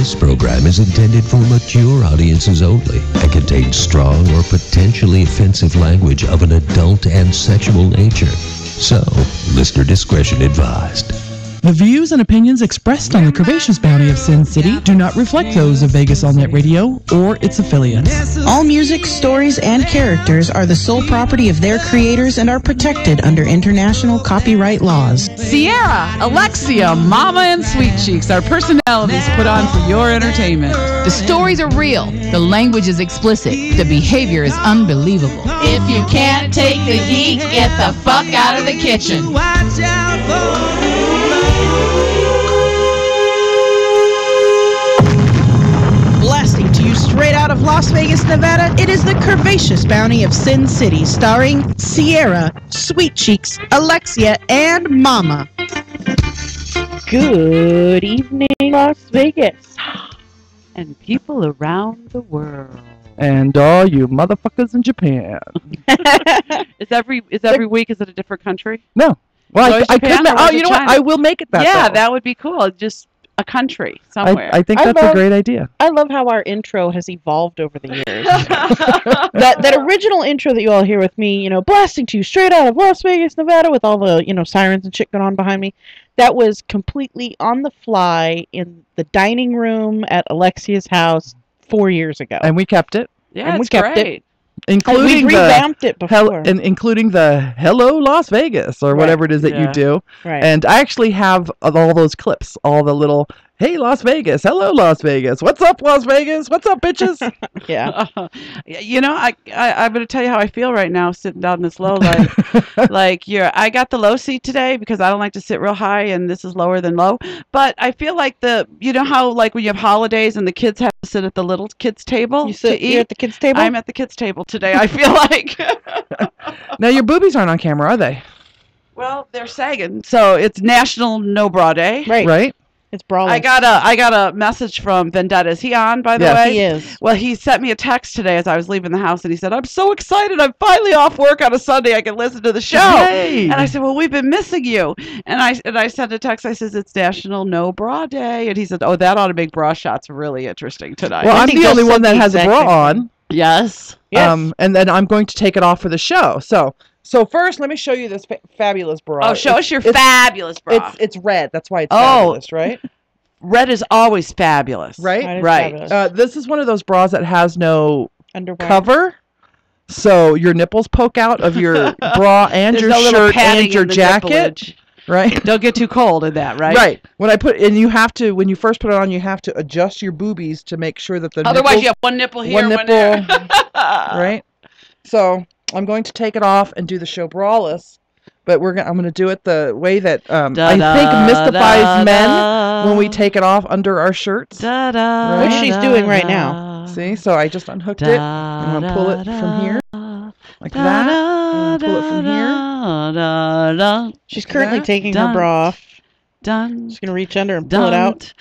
This program is intended for mature audiences only and contains strong or potentially offensive language of an adult and sexual nature. So, listener discretion advised. The views and opinions expressed on the Curvaceous Bounty of Sin City do not reflect those of Vegas All Net Radio or its affiliates. All music, stories, and characters are the sole property of their creators and are protected under international copyright laws. Sierra, Alexia, Mama, and Sweet Cheeks are personalities put on for your entertainment. The stories are real. The language is explicit. The behavior is unbelievable. If you can't take the heat, get the fuck out of the kitchen. Watch out for Blasting to you straight out of Las Vegas, Nevada, it is the Curvaceous Bounty of Sin City, starring Sierra, Sweet Cheeks, Alexia, and Mama. Good evening, Las Vegas, and people around the world. And all you motherfuckers in Japan. Is every week? Is it a different country? No. Well, I could. Oh, you know what? I will make it that. Yeah, though. That would be cool. Just a country somewhere. I think that's a great idea. I love how our intro has evolved over the years. that original intro that you all hear with me, blasting to you straight out of Las Vegas, Nevada, with all the, sirens and shit going on behind me, that was completely on the fly in the dining room at Alexia's house 4 years ago. And we kept it. Yeah, and we kept it. Including we revamped it before. Including the Hello Las Vegas or whatever it is that you do. Right. And I actually have all those clips, all the little, hey Las Vegas, hello Las Vegas, what's up Las Vegas, what's up bitches? Yeah. I'm going to tell you how I feel right now sitting down this low. I got the low seat today because I don't like to sit real high and this is lower than low. But I feel like how like when you have holidays and the kids have to sit at the little kids table You're at the kids table? I'm at the kids table today, I feel like. Now your boobies aren't on camera, are they? Well, they're sagging. So it's National No Bra Day. Right. It's brawling. I got a message from Vendetta. Is he on, by the way? He is. Well, he sent me a text today as I was leaving the house, and he said, I'm so excited. I'm finally off work on a Sunday. I can listen to the show. Yay. And I said, well, we've been missing you. And I sent a text. I says, it's National No Bra Day. And he said, oh, that ought to make bra shots really interesting tonight. Well, I'm the only one that has a bra on. Yes. And then I'm going to take it off for the show. So first, let me show you this fabulous bra. Oh, show us your fabulous bra. It's red. That's why it's fabulous, right? Red is always fabulous. Right? Right. This is one of those bras that has no underwear cover. So your nipples poke out of your bra and your shirt and your jacket. Right? Don't get too cold in that, right? Right. When you first put it on, you have to adjust your boobies to make sure that the otherwise you have one nipple here, one nipple there. Right? So I'm going to take it off and do the show braless, but I'm going to do it the way that I think mystifies men when we take it off under our shirts. Right? Which she's doing right now. See? So I just unhooked it. I'm going to pull it from here. Like that. And pull it from here. She's currently taking her bra off. Done. She's going to reach under and pull it out.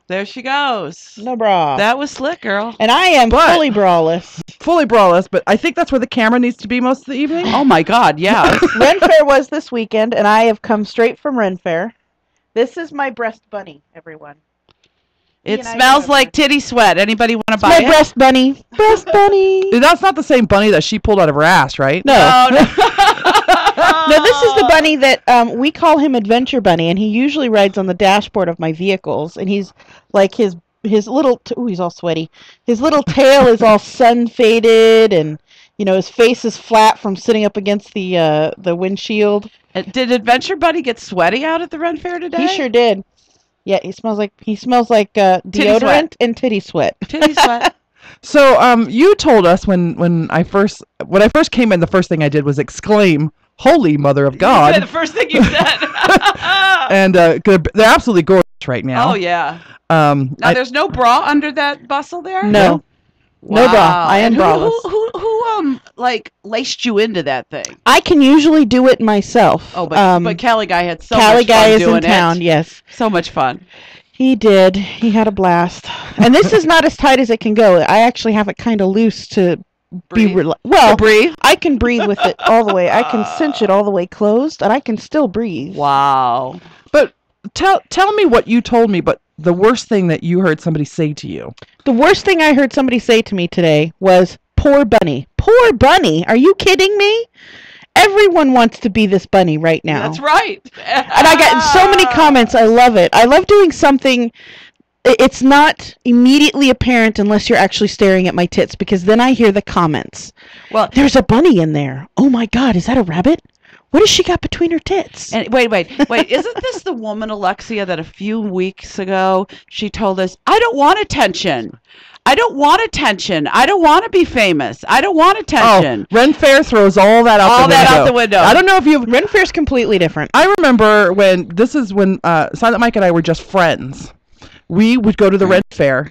There she goes. No bra. That was slick, girl. And I am fully braless. Fully braless, but I think that's where the camera needs to be most of the evening. Oh my God, yeah. Ren Fair was this weekend, and I have come straight from Ren Fair. This is my breast bunny, everyone. It smells like titty sweat. Anybody want to buy it? My breast bunny. Breast bunny. That's not the same bunny that she pulled out of her ass, right? No. No, this is the bunny that we call him Adventure Bunny, and he usually rides on the dashboard of my vehicles, and he's like his little he's all sweaty. His little tail is all sun faded, and his face is flat from sitting up against the windshield. Did Adventure Bunny get sweaty out at the Ren Fair today? He sure did. Yeah, he smells like deodorant and titty sweat. Titty sweat. So you told us when I first came in, the first thing I did was exclaim, "Holy Mother of God!" The first thing you said. And they're absolutely gorgeous right now. Oh yeah. Now there's no bra under that bustle there. No. Wow. No bra. I am braless. Who laced you into that thing? I can usually do it myself. Oh, but Cali Guy had so much fun doing it. Cali Guy is in town. Yes. So much fun. He did. He had a blast. And this is not as tight as it can go. I actually have it kind of loose to breathe. Breathe. I can breathe with it all the way. I can cinch it all the way closed, and I can still breathe. Wow. But tell me what you told me, but the worst thing that you heard somebody say to you. The worst thing I heard somebody say to me today was, poor bunny. Poor bunny. Are you kidding me? Everyone wants to be this bunny right now. That's right. And I got so many comments. I love it. I love doing something. It's not immediately apparent unless you're actually staring at my tits, because then I hear the comments. Well, there's a bunny in there. Oh my God, is that a rabbit? What has she got between her tits? And wait. Isn't this the woman, Alexia, that a few weeks ago she told us, I don't want attention. I don't want attention. I don't want to be famous. I don't want attention. Oh, Ren Fair throws all that out the window. I don't know if you've... Ren Fair's completely different. I remember when Silent Mike and I were just friends. We would go to the Ren Fair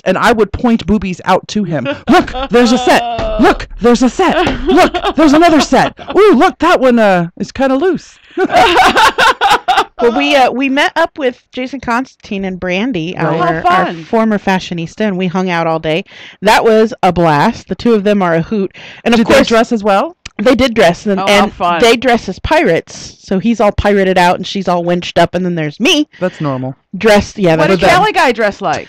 and I would point boobies out to him. Look, there's a set. Look, there's a set. Look, there's another set. Ooh, look, that one is kind of loose. Well, we met up with Jason Constantine and Brandy, our former fashionista, and we hung out all day. That was a blast. The two of them are a hoot. And of course, they dress as well? They did dress, and they dress as pirates. So he's all pirated out, and she's all winched up, and then there's me. That's normal. Dressed, yeah. What did Cali guy dress like?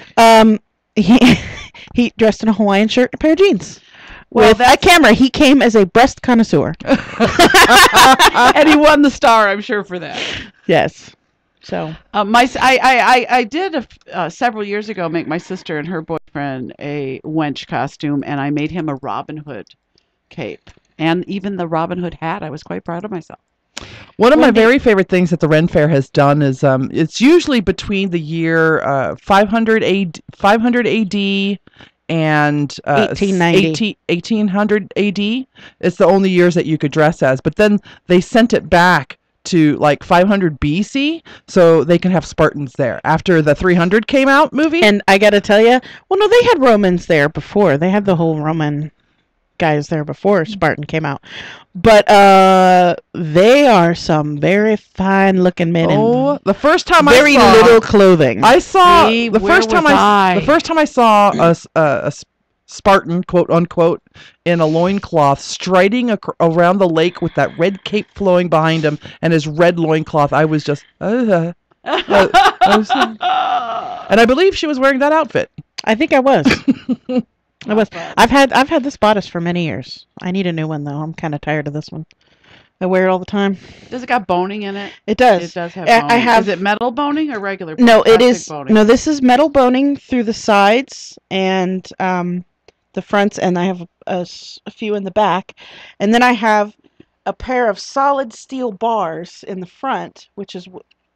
He dressed in a Hawaiian shirt and a pair of jeans. With a camera. He came as a breast connoisseur. And he won the star, I'm sure, for that. Yes. So I did several years ago make my sister and her boyfriend a wench costume, and I made him a Robin Hood cape. And even the Robin Hood hat. I was quite proud of myself. One of my very favorite things that the Ren Fair has done is it's usually between the year 500 AD and 1800 AD. It's the only years that you could dress as. But then they sent it back to like 500 BC so they can have Spartans there after the 300 came out movie. And I got to tell you, well, no, they had Romans there before. They had the whole Roman guys there before Spartan came out. But they are some very fine looking men. Oh, the first time very I saw little clothing. I saw the first time I saw a Spartan, quote unquote, in a loincloth striding around the lake with that red cape flowing behind him and his red loincloth. I was just and I believe she was wearing that outfit. I think I was. I've had this bodice for many years. I need a new one though. I'm kind of tired of this one. I wear it all the time. Does it got boning in it? It does. It does have boning. Is it metal boning or regular? No, it is. Boning? No, this is metal boning through the sides and the fronts, and I have a few in the back, and then I have a pair of solid steel bars in the front, which is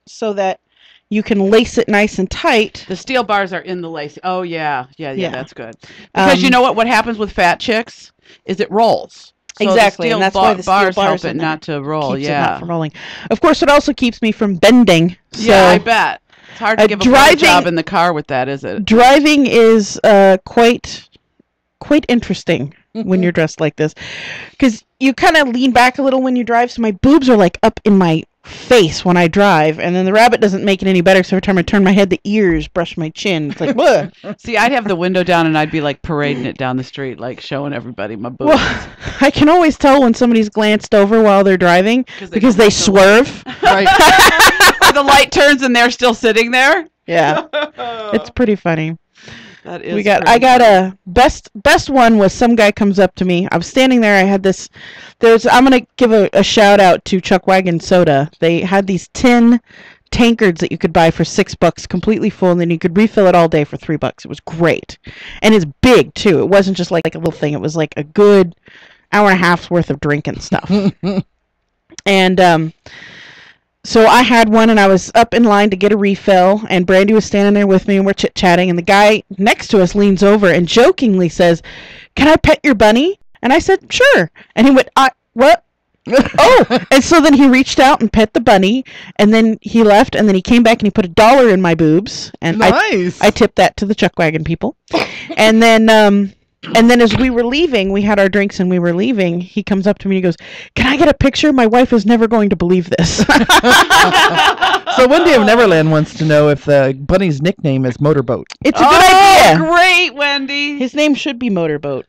so that you can lace it nice and tight. The steel bars are in the lace. Oh, yeah, that's good. Because you know what happens with fat chicks is it rolls. So exactly, and that's why the steel bars help it not to roll. Keeps it not from rolling. Of course, it also keeps me from bending. So yeah, I bet. It's hard to give a job in the car with that, is it? Driving is quite interesting when you're dressed like this, because you kind of lean back a little when you drive, so my boobs are like up in my face when I drive, and then the rabbit doesn't make it any better, so every time I turn my head, the ears brush my chin. It's like, what? See, I'd have the window down and I'd be like parading it down the street, like showing everybody my boobs. Well, I can always tell when somebody's glanced over while they're driving because they swerve. Right. Or the light turns and they're still sitting there. Yeah. It's pretty funny. That is I got a best one was some guy comes up to me. I was standing there. I had this. I'm gonna give a shout out to Chuck Wagon Soda. They had these tin tankards that you could buy for $6, completely full, and then you could refill it all day for $3. It was great, and it's big too. It wasn't just like a little thing. It was like a good hour and a half's worth of drinking stuff. And so I had one, and I was up in line to get a refill, and Brandy was standing there with me, and we're chit-chatting, and the guy next to us leans over and jokingly says, "Can I pet your bunny?" And I said, "Sure." And he went, "What?" Oh! And so then he reached out and pet the bunny, and then he left, and then he came back and he put $1 in my boobs, and nice. I tipped that to the Chuck Wagon people. And then as we were leaving, we had our drinks and we were leaving, he comes up to me and he goes, "Can I get a picture? My wife is never going to believe this." So Wendy of Neverland wants to know if the bunny's nickname is Motorboat. It's a good idea. Great, Wendy. His name should be Motorboat.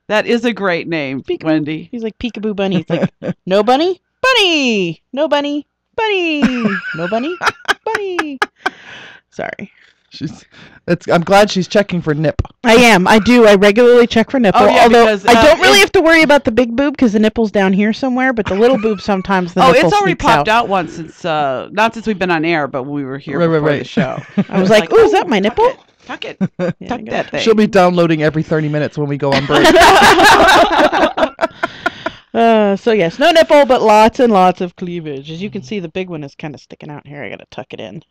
That is a great name, Wendy. He's like Peekaboo Bunny. He's like, "No bunny? Bunny! No bunny? Bunny! No bunny? Bunny!" Sorry. I'm glad she's checking for nip. I am. I do. I regularly check for nipple. Oh, yeah, although because, I don't really have to worry about the big boob because the nipple's down here somewhere. But the little boob sometimes the nipple it's already sneaks popped out once since not since we've been on air, but when we were here before the show. I was like, "Ooh, is that my nipple?" Tuck it. Tuck that thing. She'll be downloading every 30 minutes when we go on break. So yes, no nipple, but lots and lots of cleavage. As you can see, the big one is kind of sticking out here. I gotta tuck it in.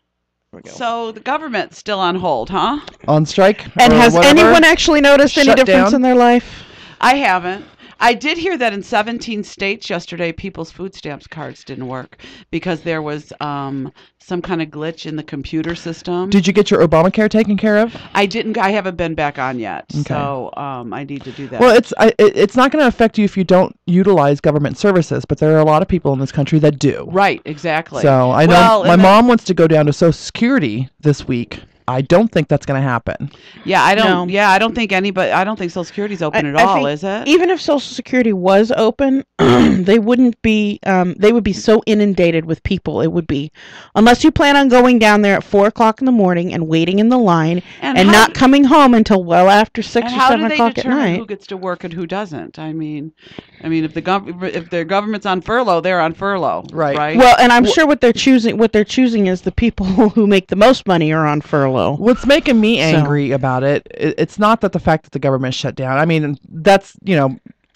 There we go. So the government's still on hold, huh? On strike? And has anyone actually noticed any difference in their life? I haven't. I did hear that in 17 states yesterday, people's food stamps cards didn't work because there was some kind of glitch in the computer system. Did you get your Obamacare taken care of? I didn't. I haven't been back on yet, so I need to do that. Well, it's not going to affect you if you don't utilize government services, but there are a lot of people in this country that do. Right, exactly. So I know my mom wants to go down to Social Security this week. I don't think that's going to happen. Yeah, I don't. No. Yeah, I don't think anybody. I don't think Social Security's open at all. Is it? Even if Social Security was open, they wouldn't be. They would be so inundated with people. It would be, unless you plan on going down there at 4:00 in the morning and waiting in the line and not coming home until well after 6 or 7 o'clock at night. Who gets to work and who doesn't? I mean, if the government's on furlough, they're on furlough. Right. Well, and I'm sure what they're choosing is the people who make the most money are on furlough. What's making me angry about it's not that the fact that the government shut down. I mean, that's,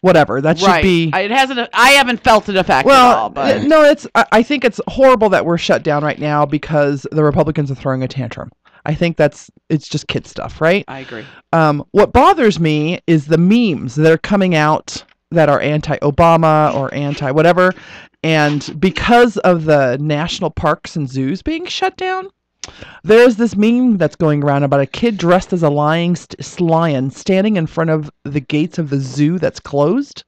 whatever. That should be. It hasn't. I haven't felt it affect at all. But no, I think it's horrible that we're shut down right now because the Republicans are throwing a tantrum. I think it's just kid stuff, right? I agree. What bothers me is the memes that are coming out that are anti-Obama or anti-whatever, and because of the national parks and zoos being shut down. There's this meme that's going around about a kid dressed as a lion standing in front of the gates of the zoo that's closed.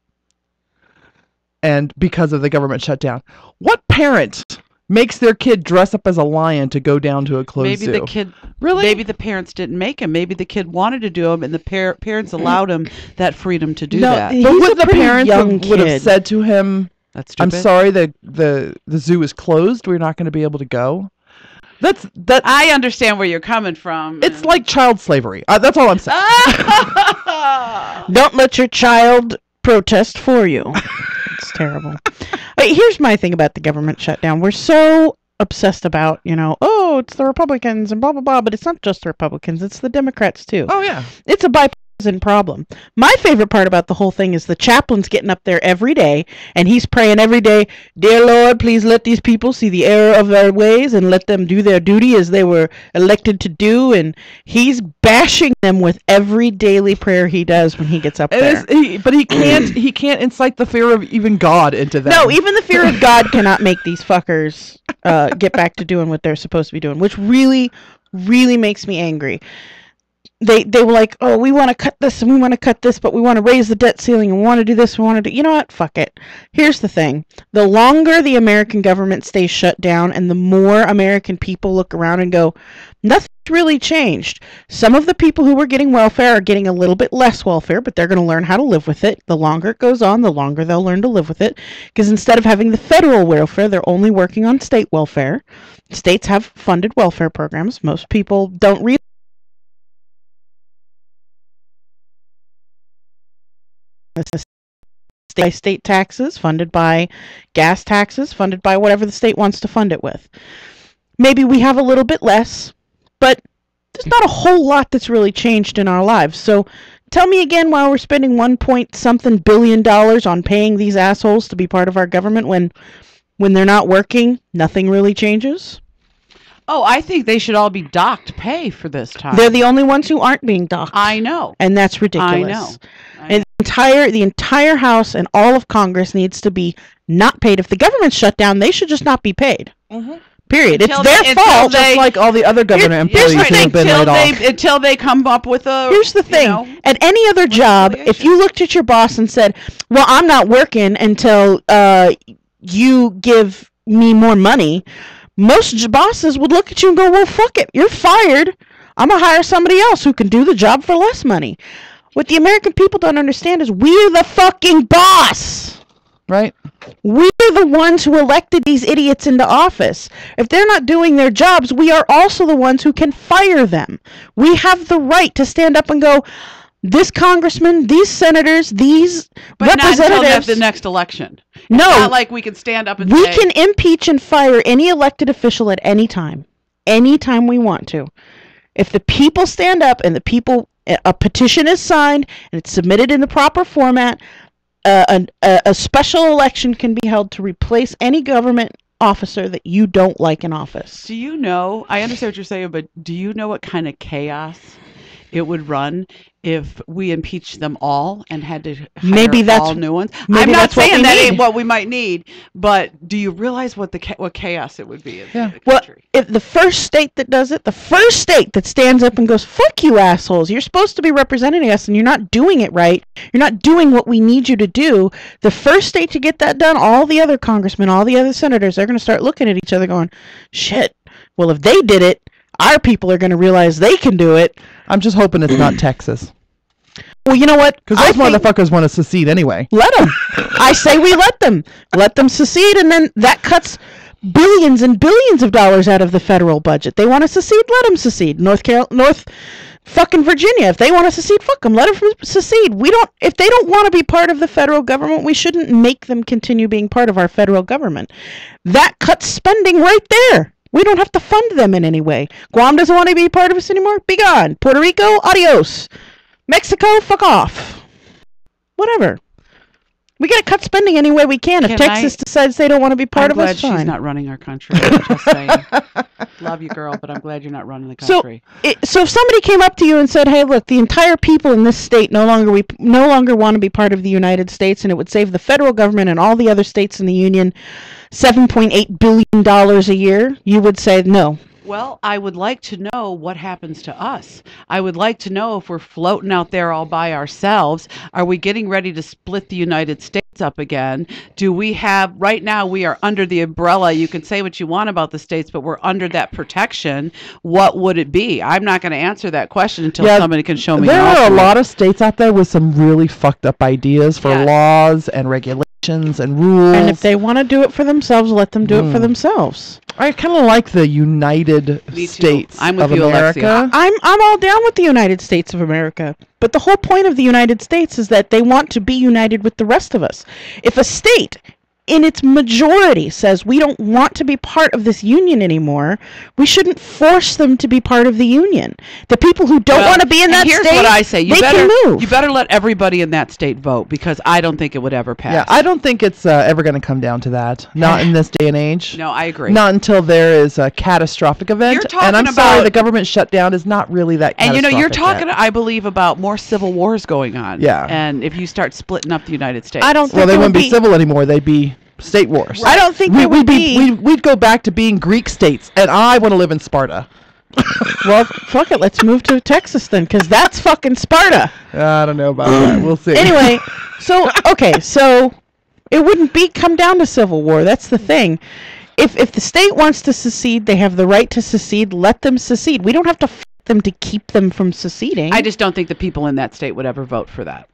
And because of the government shutdown. What parent makes their kid dress up as a lion to go down to a closed zoo? Maybe the kid, maybe the parents didn't make him. Maybe the kid wanted to do them, and the parents allowed him that freedom to do that. But would the parents would have said to him, "I'm sorry, the zoo is closed. We're not going to be able to go"? That I understand where you're coming from. It's like child slavery. That's all I'm saying. Don't let your child protest for you. It's terrible. Here's my thing about the government shutdown. We're so obsessed about, it's the Republicans and blah, blah, blah, but it's not just the Republicans. It's the Democrats, too. Oh, yeah. It's a bipartisan problem. My favorite part about the whole thing is the chaplain's getting up there every day, and he's praying every day, "Dear Lord, please let these people see the error of their ways and let them do their duty as they were elected to do," and he's bashing them with every daily prayer he does when he gets up there. But he can't incite the fear of even God into them. No, even the fear of God cannot make these fuckers get back to doing what they're supposed to be doing, which really, really makes me angry. They were like, "Oh, we want to cut this and we want to cut this, but we want to raise the debt ceiling and we want to do this, we want to do..." You know what? Fuck it. Here's the thing. The longer the American government stays shut down and the more American people look around and go, "Nothing's really changed." Some of the people who were getting welfare are getting a little bit less welfare, but they're going to learn how to live with it. The longer it goes on, the longer they'll learn to live with it. Because instead of having the federal welfare, they're only working on state welfare. States have funded welfare programs. Most people don't realize by state taxes, funded by gas taxes, funded by whatever the state wants to fund it with. Maybe we have a little bit less, but there's not a whole lot that's really changed in our lives. So tell me again why we're spending $1.something billion on paying these assholes to be part of our government when they're not working, nothing really changes? Oh, I think they should all be docked pay for this time. They're the only ones who aren't being docked. I know. And that's ridiculous. I know. And the entire House and all of Congress needs to be not paid. If the government's shut down, they should just not be paid. Mm-hmm. Period. It's their fault. Just like all the other government employees who have been laid off. Until they come up with a... Here's the thing. At any other job, if you looked at your boss and said, "Well, I'm not working until you give me more money," most bosses would look at you and go, "Well, fuck it. You're fired. I'm going to hire somebody else who can do the job for less money." What the American people don't understand is we're the fucking boss. Right. We're the ones who elected these idiots into office. If they're not doing their jobs, we are also the ones who can fire them. We have the right to stand up and go, this congressman, these senators, these representatives. But not until the next election. It's not like we can stand up and we say. can impeach and fire any elected official at any time we want to. If the people stand up and a petition is signed and it's submitted in the proper format, a special election can be held to replace any government officer that you don't like in office. Do you know, I understand what you're saying, but do you know what kind of chaos it would run if we impeached them all and had to hire all new ones? I'm not saying that ain't what we might need, but do you realize what chaos it would be in the country? If the first state that does it, the first state that stands up and goes, fuck you assholes, you're supposed to be representing us and you're not doing it right, you're not doing what we need you to do, the first state to get that done, all the other congressmen, all the other senators, they're going to start looking at each other going, shit, well, if they did it, our people are going to realize they can do it. I'm just hoping it's not Texas. Well, you know what? Because those motherfuckers want to secede anyway. Let them. I say we let them. Let them secede, and then that cuts billions and billions of dollars out of the federal budget. They want to secede, let them secede. North fucking Virginia, if they want to secede, fuck them. Let them secede. If they don't want to be part of the federal government, we shouldn't make them continue being part of our federal government. That cuts spending right there. We don't have to fund them in any way. Guam doesn't want to be part of us anymore? Be gone. Puerto Rico, adios. Mexico, fuck off. Whatever. We got to cut spending any way we can. If Texas decides they don't want to be part of us, fine. I'm glad she's not running our country. I'm just saying. Love you, girl, but I'm glad you're not running the country. So if somebody came up to you and said, hey, look, the entire people in this state no longer want to be part of the United States, and it would save the federal government and all the other states in the union $7.8 billion a year, you would say no. Well, I would like to know what happens to us. I would like to know if we're floating out there all by ourselves. Are we getting ready to split the United States up again? Do we have, right now we are under the umbrella. You can say what you want about the states, but we're under that protection. What would it be? I'm not going to answer that question until somebody can show me. There are a lot of states out there with some really fucked up ideas for laws and regulations and rules. And if they want to do it for themselves, let them do it for themselves. I kind of like the United States of America. Alexia. I'm all down with the United States of America. But the whole point of the United States is that they want to be united with the rest of us. If a state in its majority says we don't want to be part of this union anymore, we shouldn't force them to be part of the union. The people who don't want to be in that here's state, what I say. they can move. You better let everybody in that state vote, because I don't think it would ever pass. Yeah, I don't think it's ever going to come down to that. Not in this day and age. No, I agree. Not until there is a catastrophic event. You're talking and I'm sorry, the government shutdown is not really that catastrophic. And you're talking, I believe, about more civil wars going on. Yeah. And if you start splitting up the United States. I don't think well, they wouldn't be civil anymore. They'd be state wars. I don't think we'd go back to being Greek states, and I want to live in Sparta. Well, fuck it. Let's move to Texas then, because that's fucking Sparta. I don't know about that. We'll see. Anyway, so it wouldn't come down to civil war. That's the thing. If the state wants to secede, they have the right to secede. Let them secede. We don't have to fight them to keep them from seceding. I just don't think the people in that state would ever vote for that.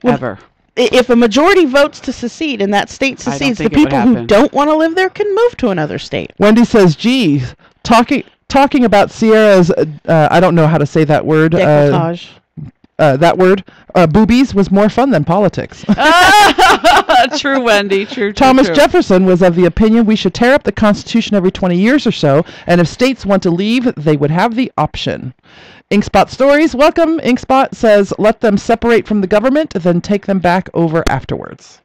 Ever. If a majority votes to secede and that state secedes, the people who don't want to live there can move to another state. Wendy says, geez, talking about Sierra's, I don't know how to say that word. Decolletage. That word, boobies, was more fun than politics. True, Wendy. True. Thomas Jefferson was of the opinion we should tear up the Constitution every 20 years or so, and if states want to leave, they would have the option. Inkspot Stories, welcome. Inkspot says, let them separate from the government, then take them back over afterwards.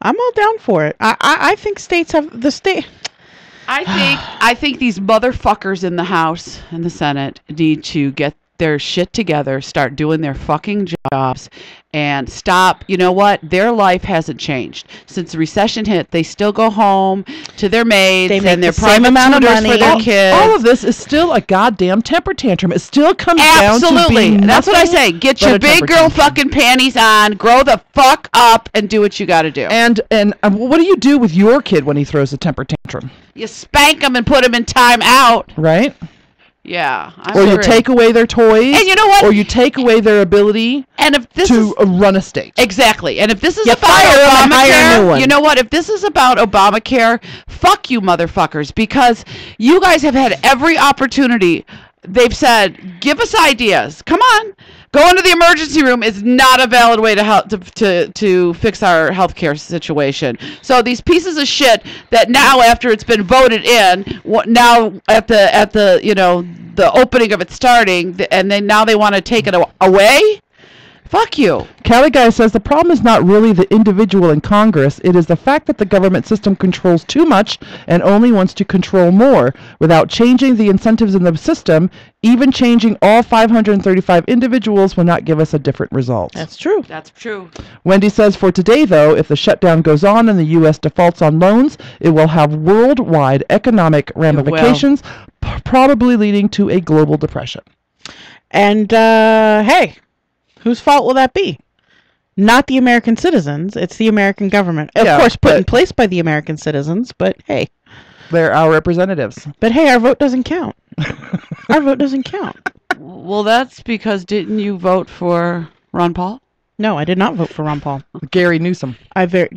I'm all down for it. I think states have the state. I think these motherfuckers in the House and the Senate need to get their shit together, start doing their fucking jobs, and stop. You know what? Their life hasn't changed since the recession hit. They still go home to their maids and their private amount of money for their kids. All of this is still a goddamn temper tantrum. It still comes down to absolutely. being That's what I say. Get your big girl fucking panties on, grow the fuck up, and do what you got to do. And what do you do with your kid when he throws a temper tantrum? You spank him and put him in time out. Right. Yeah. Or you take away their toys. And you know what? Or you take away their ability to run a state. Exactly. And if this is You about fire them and hire a new Obamacare, one. you know what? If this is about Obamacare, fuck you motherfuckers, because you guys have had every opportunity. They've said, give us ideas. Come on. Going to the emergency room is not a valid way to help to fix our healthcare situation. So these pieces of shit that now, after it's been voted in, now at the the opening of it starting, and then now they want to take it away. Fuck you. Cali Guy says the problem is not really the individual in Congress. It is the fact that the government system controls too much and only wants to control more. Without changing the incentives in the system, even changing all 535 individuals will not give us a different result. That's true. That's true. Wendy says, for today, though, if the shutdown goes on and the U.S. defaults on loans, it will have worldwide economic ramifications, probably leading to a global depression. And, hey, whose fault will that be? Not the American citizens. It's the American government. Of course, put in place by the American citizens, but hey. They're our representatives. But hey, our vote doesn't count. Our vote doesn't count. Well, that's because didn't you vote for Ron Paul? No, I did not vote for Ron Paul. Gary Newsom.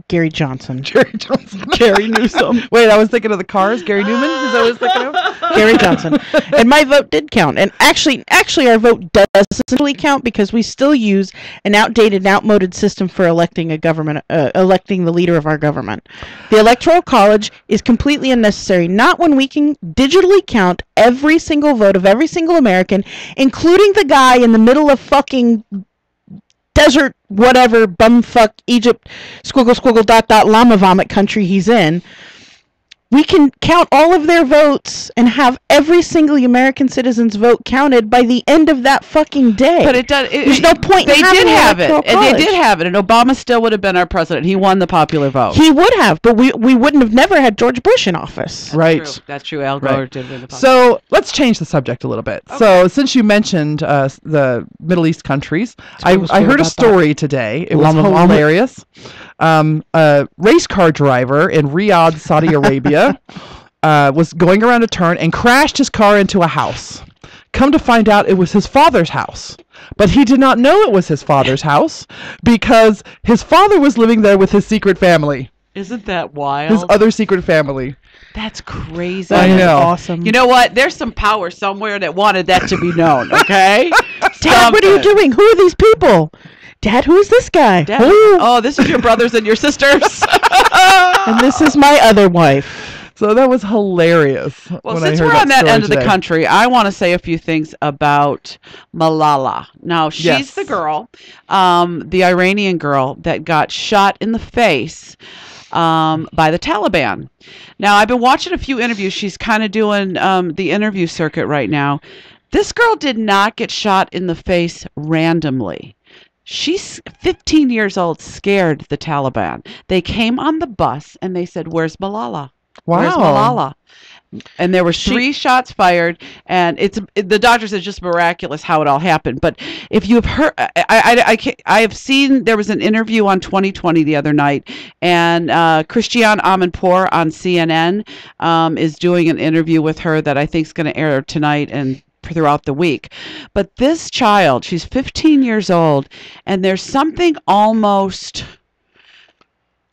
Gary Johnson. Gary Johnson. Gary Newsom. Wait, I was thinking of the Cars. Gary Newman? Is that what I was thinking of? Gary Johnson. And my vote did count. And actually our vote doesn't really count because we still use an outdated and outmoded system for electing a government, electing the leader of our government. The Electoral College is completely unnecessary. Not when we can digitally count every single vote of every single American, including the guy in the middle of fucking desert, whatever, bumfuck, Egypt, squiggle, squiggle, dot, dot, llama vomit country he's in. We can count all of their votes and have every single American citizen's vote counted by the end of that fucking day. But it does. There's no point in having They did have it. Electoral And they College. did have it. And Obama still would have been our president. He won the popular vote. He would have, but we wouldn't have never had George Bush in office. Right. That's true. Al Gore did win the popular So let's change the subject a little bit. Okay. So since you mentioned the Middle East countries, I heard a story today. It was hilarious. A race car driver in Riyadh, Saudi Arabia, was going around a turn and crashed his car into a house. Come to find out, it was his father's house. But he did not know it was his father's house because his father was living there with his secret family. Isn't that wild? His other secret family. That's crazy. I know. Awesome. You know what? There's some power somewhere that wanted that to be known, okay? Dad, what are you doing? Who are these people? Dad, who is this guy? Dad, oh, this is your brothers and your sisters. And this is my other wife. So that was hilarious. Well, since we're on that end of the country, I want to say a few things about Malala. Now, she's the girl, the Iranian girl that got shot in the face by the Taliban. Now, I've been watching a few interviews. She's kind of doing the interview circuit right now. This girl did not get shot in the face randomly. She's 15 years old, scared the Taliban. They came on the bus and they said, "Where's Malala? Wow. Where's Malala?" And there were 3 shots fired, and the doctor said just miraculous how it all happened. But if you've heard, I have seen, there was an interview on 2020 the other night, and Christiane Amanpour on CNN is doing an interview with her that I think is going to air tonight and throughout the week. But this child, she's 15 years old, and there's something almost...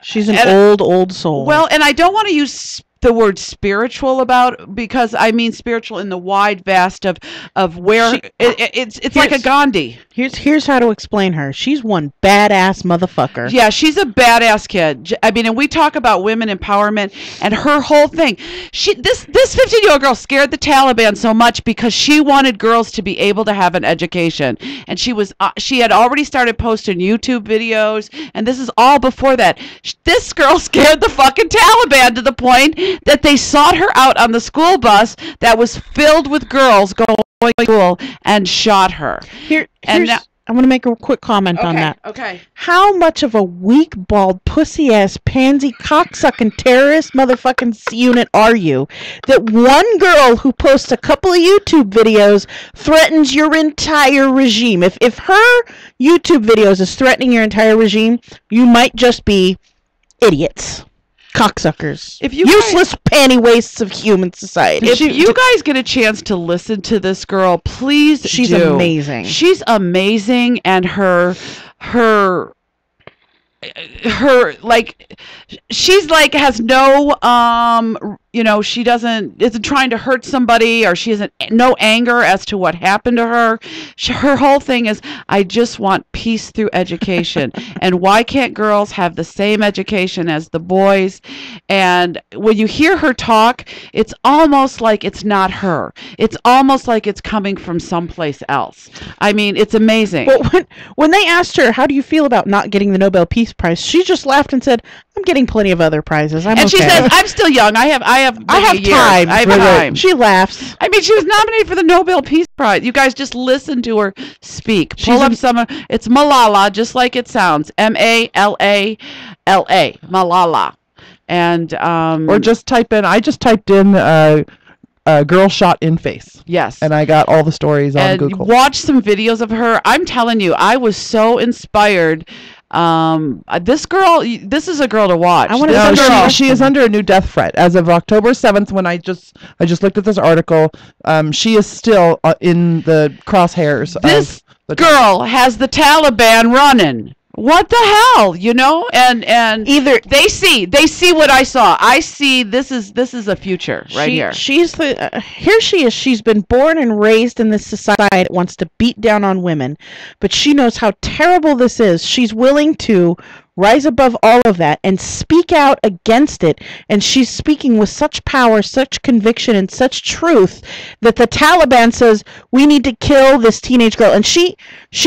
She's an old soul. Well, and I don't want to use the word spiritual about, because I mean spiritual in the wide vast of where it's like a Gandhi. Here's how to explain her. She's one badass motherfucker. Yeah, she's a badass kid. I mean, and we talk about women empowerment, and her whole thing. This 15-year-old girl scared the Taliban so much because she wanted girls to be able to have an education, and she had already started posting YouTube videos, and this is all before that. This girl scared the fucking Taliban to the point that they sought her out on the school bus that was filled with girls going to school and shot her. I'm going to make a quick comment on that. Okay. How much of a weak, bald, pussy-ass, pansy, cocksucking terrorist motherfucking unit are you that one girl who posts a couple of YouTube videos threatens your entire regime? If her YouTube videos is threatening your entire regime, you might just be idiots. Cocksuckers. If you useless panty wastes of human society. If you guys get a chance to listen to this girl, please She's do. amazing. She's amazing, and her like, she's like has no she isn't trying to hurt somebody, or she isn't no anger as to what happened to her. Her whole thing is, I just want peace through education. And why can't girls have the same education as the boys? And when you hear her talk, it's almost like it's not her. It's almost like it's coming from someplace else. I mean, it's amazing. Well, when they asked her, how do you feel about not getting the Nobel Peace Prize, she just laughed and said, I'm getting plenty of other prizes. And she says, I'm still young. I have time. I have time. She laughs. I mean, she was nominated for the Nobel Peace Prize. You guys just listen to her speak. Pull up some. It's Malala, just like it sounds. Malala, Malala, and or just type in. I just typed in girl shot in face. Yes, and I got all the stories on Google. Watch some videos of her. I'm telling you, I was so inspired. This is a girl to watch. She is under a new death threat as of October 7th. When I just looked at this article, she is still in the crosshairs. This girl has the Taliban running. What the hell, and either they see what I saw. I see this is a future here. She's here she is. She's been born and raised in this society that wants to beat down on women, but she knows how terrible this is. She's willing to rise above all of that and speak out against it, and she's speaking with such power, such conviction, and such truth that the Taliban says we need to kill this teenage girl. And she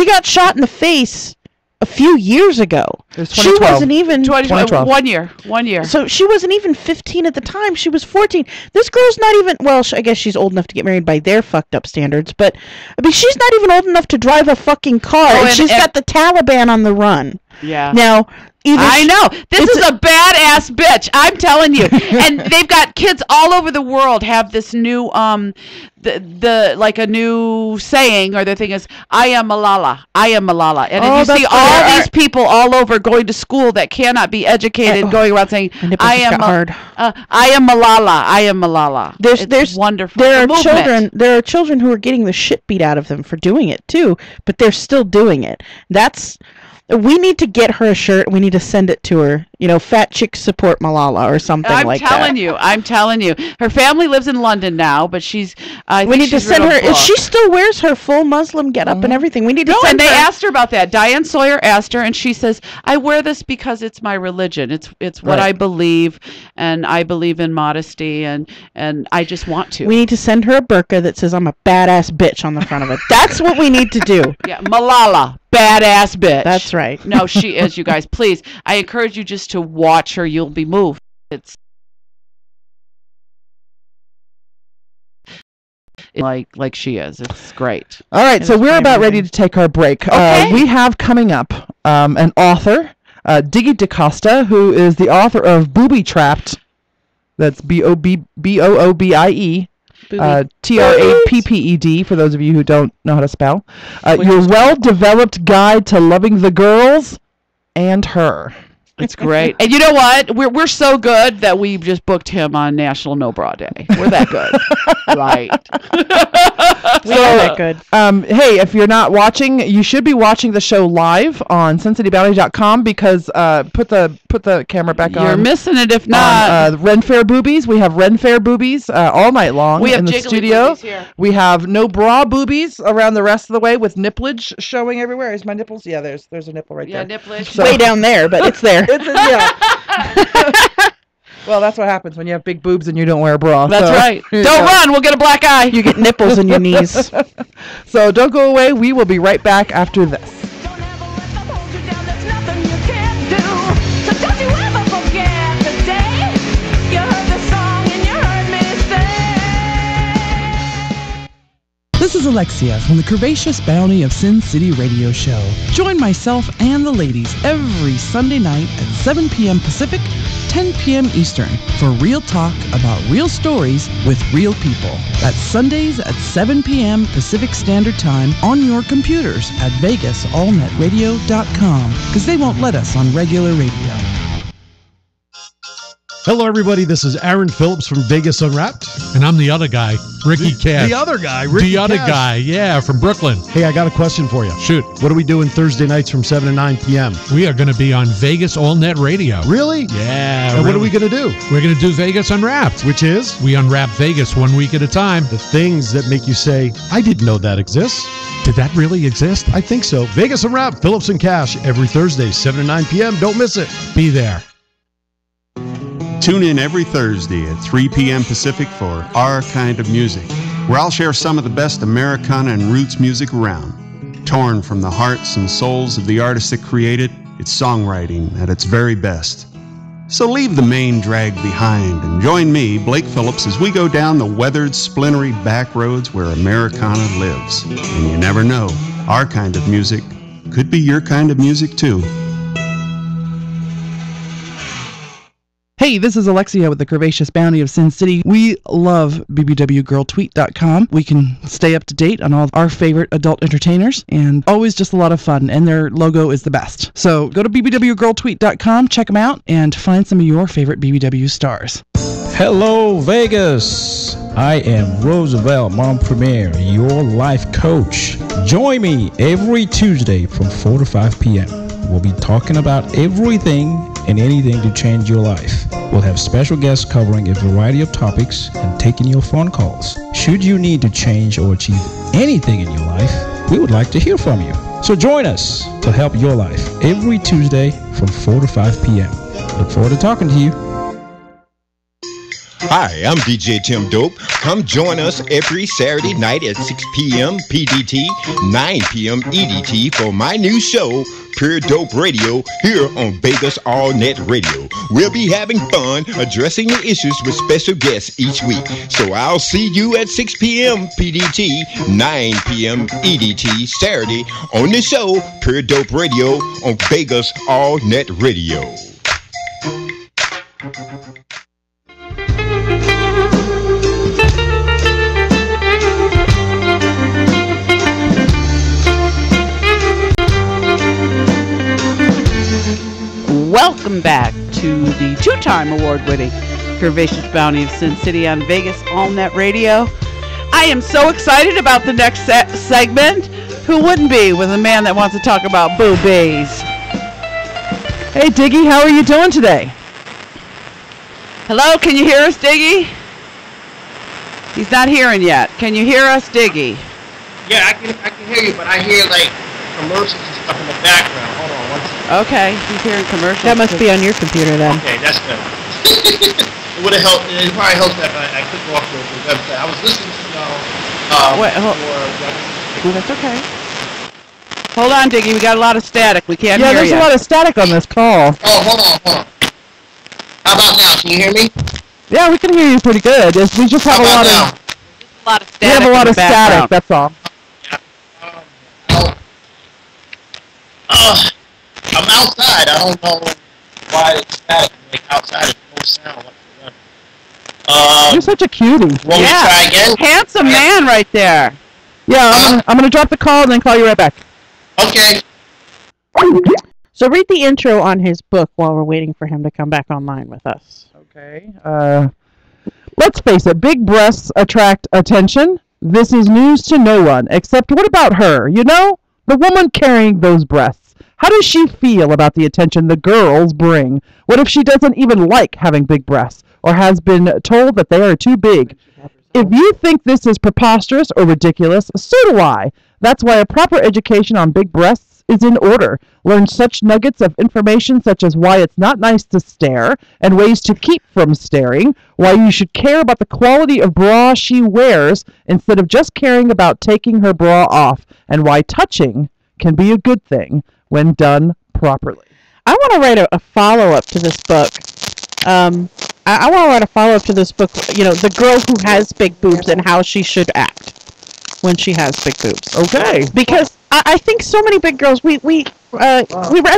got shot in the face a few years ago. She wasn't even 2012. 1 year. So she wasn't even 15 at the time. She was 14. This girl's not even, well, I guess she's old enough to get married by their fucked up standards, but I mean, she's not even old enough to drive a fucking car, and she's got the Taliban on the run. Yeah. Now, I know. This is a badass bitch. I'm telling you. And they've got kids all over the world have this new like a new saying, or their thing is, I am Malala. I am Malala. And you see all these people all over going to school that cannot be educated, going around saying, I am Malala. I am Malala. There's wonderful. There are children who are getting the shit beat out of them for doing it too, but they're still doing it. We need to get her a shirt. We need to send it to her. Fat chicks support Malala or something like that. I'm telling you. Her family lives in London now, but we need to send her. She still wears her full Muslim getup and everything. We need to send her. And they asked her about that. Diane Sawyer asked her, and she says, I wear this because it's my religion. It's what I believe, and I believe in modesty, and I just want to. We need to send her a burqa that says, I'm a badass bitch on the front of it. That's what we need to do. Yeah, Malala. Badass bitch. That's right. No, she is, you guys. Please, I encourage you just to watch her. You'll be moved. It's like she is. It's great. All right, so we're about ready to take our break. Okay. We have coming up an author, Diggy DeCosta, who is the author of Booby Trapped. That's Booobie. Trapped, for those of you who don't know how to spell. Your well-developed guide to loving the girls and her. It's great. And you know what? We're so good that we just booked him on National No Bra Day. We're that good. Right. We are that good. Hey, if you're not watching, you should be watching the show live on SinCityBounty.com, because put the camera back on. You're missing it if not. Ren Fair boobies. We have Ren Fair boobies all night long in the studio. Here. We have no bra boobies around the rest of the way with nipplage showing everywhere. Is my nipples? Yeah, there's a nipple right there. Yeah, nipplage. So, way down there, but it's there. Well, that's what happens when you have big boobs and you don't wear a bra. That's right. Don't run. We'll get a black eye. You get nipples in your knees. So don't go away. We will be right back after this. This is Alexia from the Curvaceous Bounty of Sin City Radio Show. Join myself and the ladies every Sunday night at 7 p.m. Pacific, 10 p.m. Eastern for real talk about real stories with real people. That's Sundays at 7 p.m. Pacific Standard Time on your computers at VegasAllNetRadio.com, because they won't let us on regular radio. Hello, everybody. This is Aaron Phillips from Vegas Unwrapped. And I'm the other guy, Ricky Cash. The other guy, Ricky The other Cash. guy, yeah, from Brooklyn. Hey, I got a question for you. Shoot. What are we doing Thursday nights from 7 to 9 p.m.? We are going to be on Vegas All Net Radio. Really? Yeah. And what are we going to do? We're going to do Vegas Unwrapped. Which is? We unwrap Vegas 1 week at a time. The things that make you say, I didn't know that exists. Did that really exist? I think so. Vegas Unwrapped, Phillips and Cash, every Thursday, 7 to 9 p.m. Don't miss it. Be there. Tune in every Thursday at 3 p.m. Pacific for Our Kind of Music, where I'll share some of the best Americana and roots music around. Torn from the hearts and souls of the artists that create it, it's songwriting at its very best. So leave the main drag behind and join me, Blake Phillips, as we go down the weathered, splintery back roads where Americana lives. And you never know, our kind of music could be your kind of music too. Hey, this is Alexia with the Curvaceous Bounty of Sin City. We love bbwgirltweet.com. We can stay up to date on all our favorite adult entertainers, and always just a lot of fun, and their logo is the best. So go to bbwgirltweet.com, check them out, and find some of your favorite BBW stars. Hello, Vegas. I am Roosevelt Montpremier, your life coach. Join me every Tuesday from 4 to 5 p.m. We'll be talking about everything and anything to change your life. We'll have special guests covering a variety of topics and taking your phone calls. Should you need to change or achieve anything in your life, we would like to hear from you. So join us to help your life every Tuesday from 4 to 5 p.m. Look forward to talking to you. Hi, I'm DJ Tim Dope. Come join us every Saturday night at 6 p.m. PDT, 9 p.m. EDT for my new show, Pure Dope Radio, here on Vegas All Net Radio. We'll be having fun addressing the issues with special guests each week. So I'll see you at 6 p.m. PDT, 9 p.m. EDT, Saturday on the show, Pure Dope Radio on Vegas All Net Radio. Welcome back to the two-time award-winning Curvaceous Bounty of Sin City on Vegas All Net Radio. I am so excited about the next segment. Who wouldn't be with a man that wants to talk about boobies? Hey, Diggy, how are you doing today? Hello, can you hear us, Diggy? He's not hearing yet. Can you hear us, Diggy? Yeah, I can hear you, but I hear like commercials and stuff in the background. Hold on one second. Okay, he's hearing commercials. That must be on your computer then. Okay, that's good. It would have helped. It probably helped that I clicked off the website. I was listening to y'all. Wait, no, that's okay. Hold on, Diggy. We got a lot of static. We can't hear you. Yeah, there's a lot of static on this call. Oh, hold on. How about now? Can you hear me? Yeah, we can hear you pretty good. We just have a lot of static. We have a lot of static. That's all. I'm outside. I don't know why it's static. Like outside, there's no sound whatsoever. You're such a cutie. Want me to try again? Handsome man right there. Yeah, I'm gonna drop the call and then call you right back. Okay. So read the intro on his book while we're waiting for him to come back online with us. Okay. Let's face it, big breasts attract attention. This is news to no one, except what about her? You know, the woman carrying those breasts. How does she feel about the attention the girls bring? What if she doesn't even like having big breasts, or has been told that they are too big? If you think this is preposterous or ridiculous, so do I. That's why a proper education on big breasts is in order. Learn such nuggets of information such as why it's not nice to stare and ways to keep from staring, why you should care about the quality of bra she wears instead of just caring about taking her bra off, and why touching can be a good thing when done properly. I want to write a follow-up to this book. I want to write a follow-up to this book, you know, the girl who has big boobs and how she should act when she has big boobs. Okay. Because I think so many big girls, we were at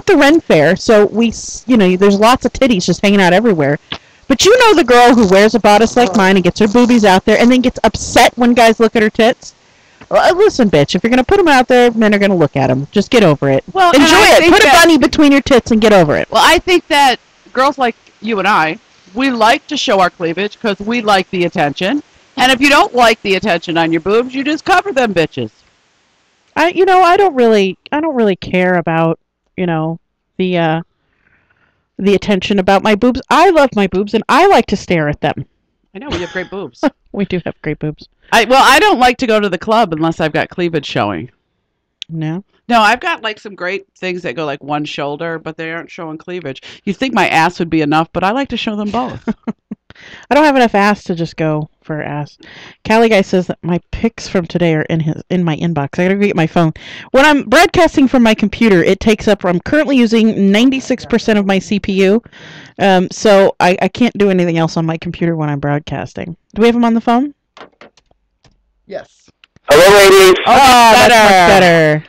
the Ren Fair, so there's lots of titties just hanging out everywhere. But you know the girl who wears a bodice like mine and gets her boobies out there and then gets upset when guys look at her tits? Listen, bitch, if you're going to put them out there, men are going to look at them. Just get over it. Well, enjoy it. Put a bunny between your tits and get over it. Well, I think that girls like you and I we like to show our cleavage because we like the attention. And if you don't like the attention on your boobs, you just cover them bitches. I don't really care about, the attention about my boobs. I love my boobs, and I like to stare at them. I know, we have great boobs. We do have great boobs. I don't like to go to the club unless I've got cleavage showing. No? No, I've got like some great things that go like one shoulder, but they aren't showing cleavage. You think my ass would be enough, but I like to show them both. I don't have enough ass to just go for ass. Cali Guy says that my pics from today are in my inbox. I gotta go get my phone. When I'm broadcasting from my computer, it takes up. I'm currently using 96% of my CPU, so I can't do anything else on my computer when I'm broadcasting. Do we have him on the phone? Yes. Hello, ladies. Oh, that's much better.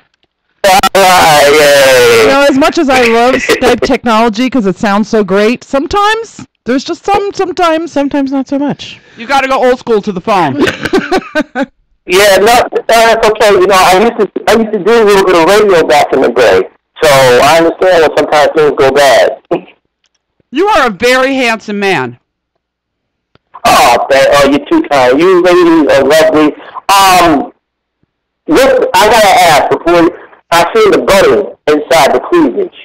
As much as I love Skype technology because it sounds so great, sometimes there's just sometimes not so much. You got to go old school to the phone. Yeah, no, that's okay. I used to do a little bit of radio back in the day, so I understand when sometimes things go bad. You are a very handsome man. Oh, you're too kind. You ladies are lovely. Look, I gotta ask before. I seen the button inside the cleavage,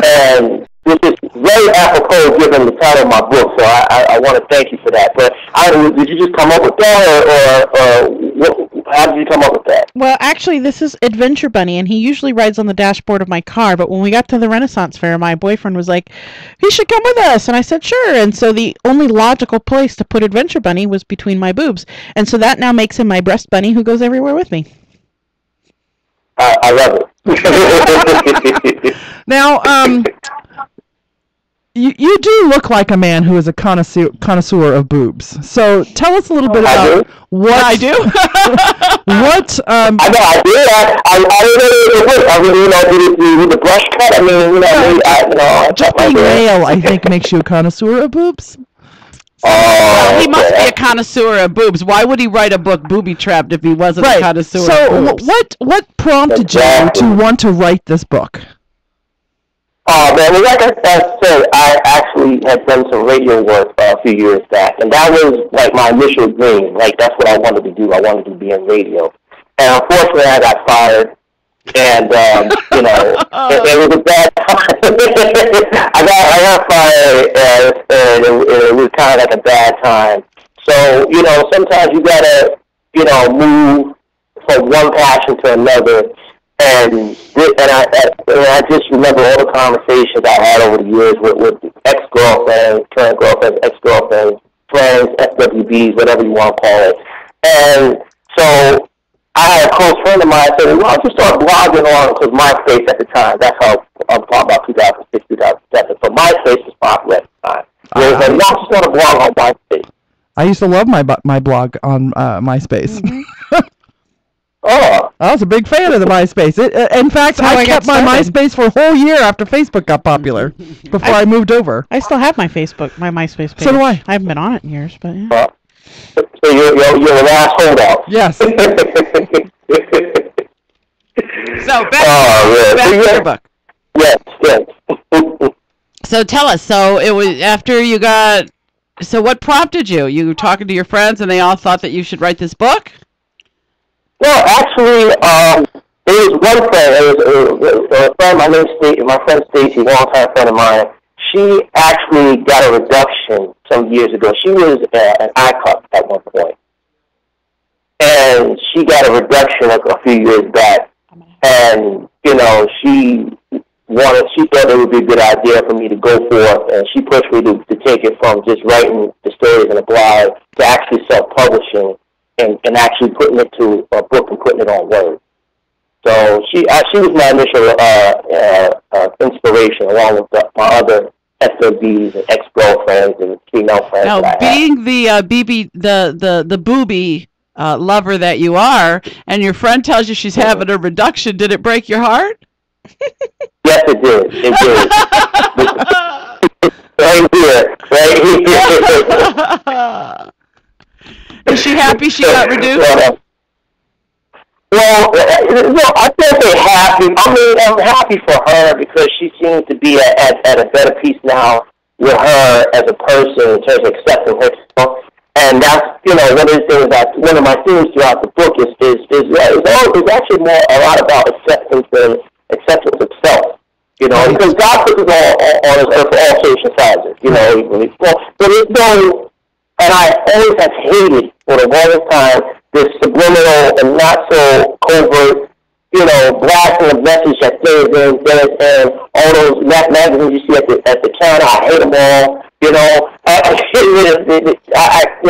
and which is very apropos given the title of my book. So I want to thank you for that. But did you just come up with that, or how did you come up with that? Well, actually, this is Adventure Bunny, and he usually rides on the dashboard of my car. But when we got to the Renaissance Fair, my boyfriend was like, "He should come with us," and I said, "Sure." And so the only logical place to put Adventure Bunny was between my boobs, and so that now makes him my breast bunny who goes everywhere with me. I love it. Now, you do look like a man who is a connoisseur of boobs. So tell us a little bit about what I do. What? I know I do. I mean, with the brush cut. Just being male, I think, makes you a connoisseur of boobs. Well, he must be a connoisseur of boobs. Why would he write a book, Booby Trapped, if he wasn't a connoisseur of boobs? So what prompted you to want to write this book? Oh, man, like I said, I actually had done some radio work a few years back, and that was, like, my initial dream. Like, that's what I wanted to do. I wanted to be in radio. And unfortunately, I got fired. And, it was a bad time. I got fired, and it was kind of like a bad time. So, sometimes you gotta, move from one passion to another. And I just remember all the conversations I had over the years with ex-girlfriends, current girlfriends, ex-girlfriends, friends, FWBs, whatever you want to call it. And so I had a close friend of mine say, well, just start blogging on, because MySpace at the time, that's how I'm talking about 2006, 2007. So MySpace was popular at the time. They said, well, just start a blog on MySpace. I used to love my blog on MySpace. Mm-hmm. Oh. I was a big fan of the MySpace. In fact, I kept my MySpace for a whole year after Facebook got popular, before I moved over. I still have my MySpace page. So do I. I haven't been on it in years, but yeah. So you're the last holdout. Yes. So back to your book. Yes. So tell us. So it was after you got. So what prompted you? You were talking to your friends, and they all thought that you should write this book. Well, actually, there was one friend. It was a friend. My friend Stacy, longtime friend of mine. She actually got a reduction some years ago. She was an ICUP at one point, and she got a reduction a few years back. And she thought it would be a good idea for me to go forth, and she pushed me to take it from just writing the stories in a blog to actually self-publishing and actually putting it to a book and putting it on Word. So she was my initial inspiration, along with my other SOBs and ex-girlfriends and female friends. Now, being the booby lover that you are, and your friend tells you she's having a reduction, did it break your heart? Yes, it did. It did. Right here. Is she happy she got reduced? Well, I can't say happy. I mean, I'm happy for her because she seems to be at a better peace now with her as a person in terms of accepting herself. And that's, one of the things that one of my themes throughout the book is actually a lot about acceptance and acceptance of self. Because God puts us all on His earth for all shapes and sizes. But it's no, and I always have hated for the longest time this subliminal and not so covert, blasting of message that things and all those magazines you see at the counter. I hate them all.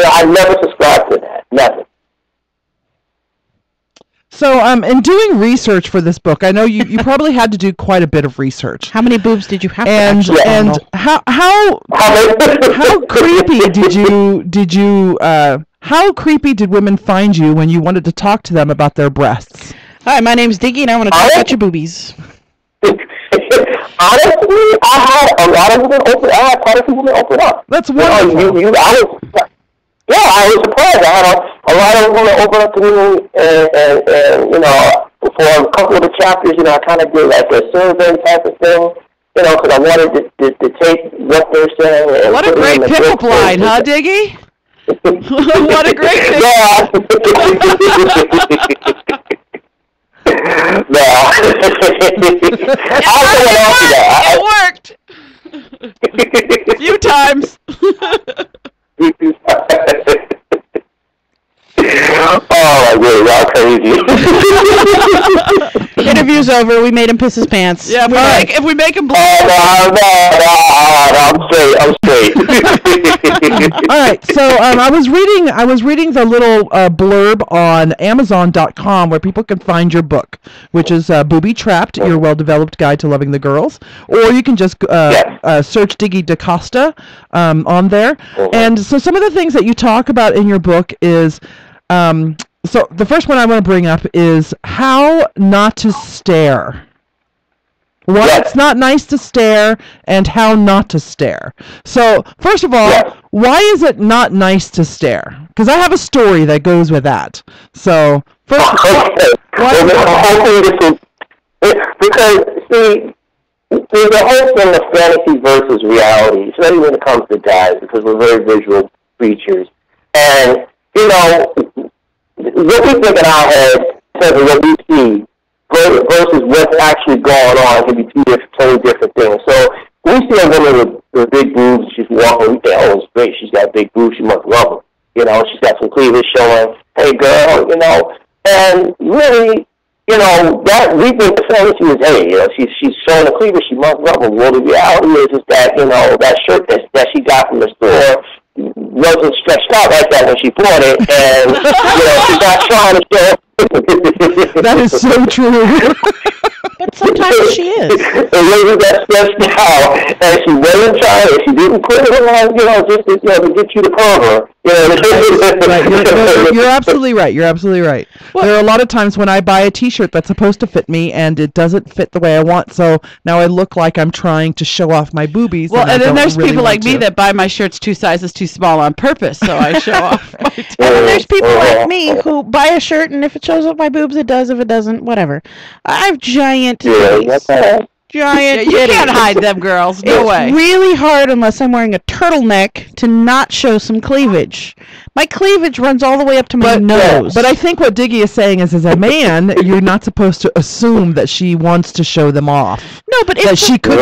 I never subscribe to that. Never. So, in doing research for this book, I know you probably had to do quite a bit of research. How many boobs did you have? And how creepy how creepy did women find you when you wanted to talk to them about their breasts? Hi, my name's Diggy, and I want to talk about your boobies. Honestly, I had a lot of women open. I had quite a few women open up. That's wonderful. I was surprised. I had a lot of women open up to me, and for a couple of the chapters, I kind of did like a survey type of thing, because I wanted to take what they're saying. And what a great pickup line, huh, Diggy? What a great pickup. Yeah. It worked. A few times. Oh my God, y'all crazy. Interview's over. We made him piss his pants. Yeah, if we make him bleed. I'm straight. All right, so I was reading the little blurb on Amazon.com where people can find your book, which is Booby Trapped: Your Well-Developed Guide to Loving the Girls, or you can just search Diggy DeCosta on there. And so some of the things that you talk about in your book is. So the first one I want to bring up is how not to stare. Why it's not nice to stare and how not to stare. So first of all, why is it not nice to stare? Because I have a story that goes with that. So first, because see, there's a whole thing of fantasy versus reality, especially when it comes to guys, because we're very visual creatures, and what we think in our head, in terms of what we see, versus what's actually going on, can be totally different things. So we see a woman with big boobs, she's walking, we think, oh, it's great, she's got big boobs, she must love them. She's got some cleavage showing, hey girl, and really, that we think the fantasy is, hey, she's showing the cleavage, she must love them. Well, the reality is that, that shirt that she got from the store wasn't stretched out like that when she bought it, and she's not trying to show. That is so true. But sometimes she is. The lady got stretched out, and she wasn't trying. She didn't put it on, just to get you to cover. Right. You're absolutely right. You're absolutely right. Well, there are a lot of times when I buy a T-shirt that's supposed to fit me, and it doesn't fit the way I want. So now I look like I'm trying to show off my boobies. Well, and then there's people like me that buy my shirts 2 sizes too small on purpose, so I show off my And then there's people like me who buy a shirt, and if it shows up my boobs, it does. If it doesn't, whatever. I have giant titties. Giant you can't hide them, girls. No way. It's really hard unless I'm wearing a turtleneck to not show some cleavage. My cleavage runs all the way up to my nose. But I think what Diggy is saying is, as a man, you're not supposed to assume that she wants to show them off. No, but that she could.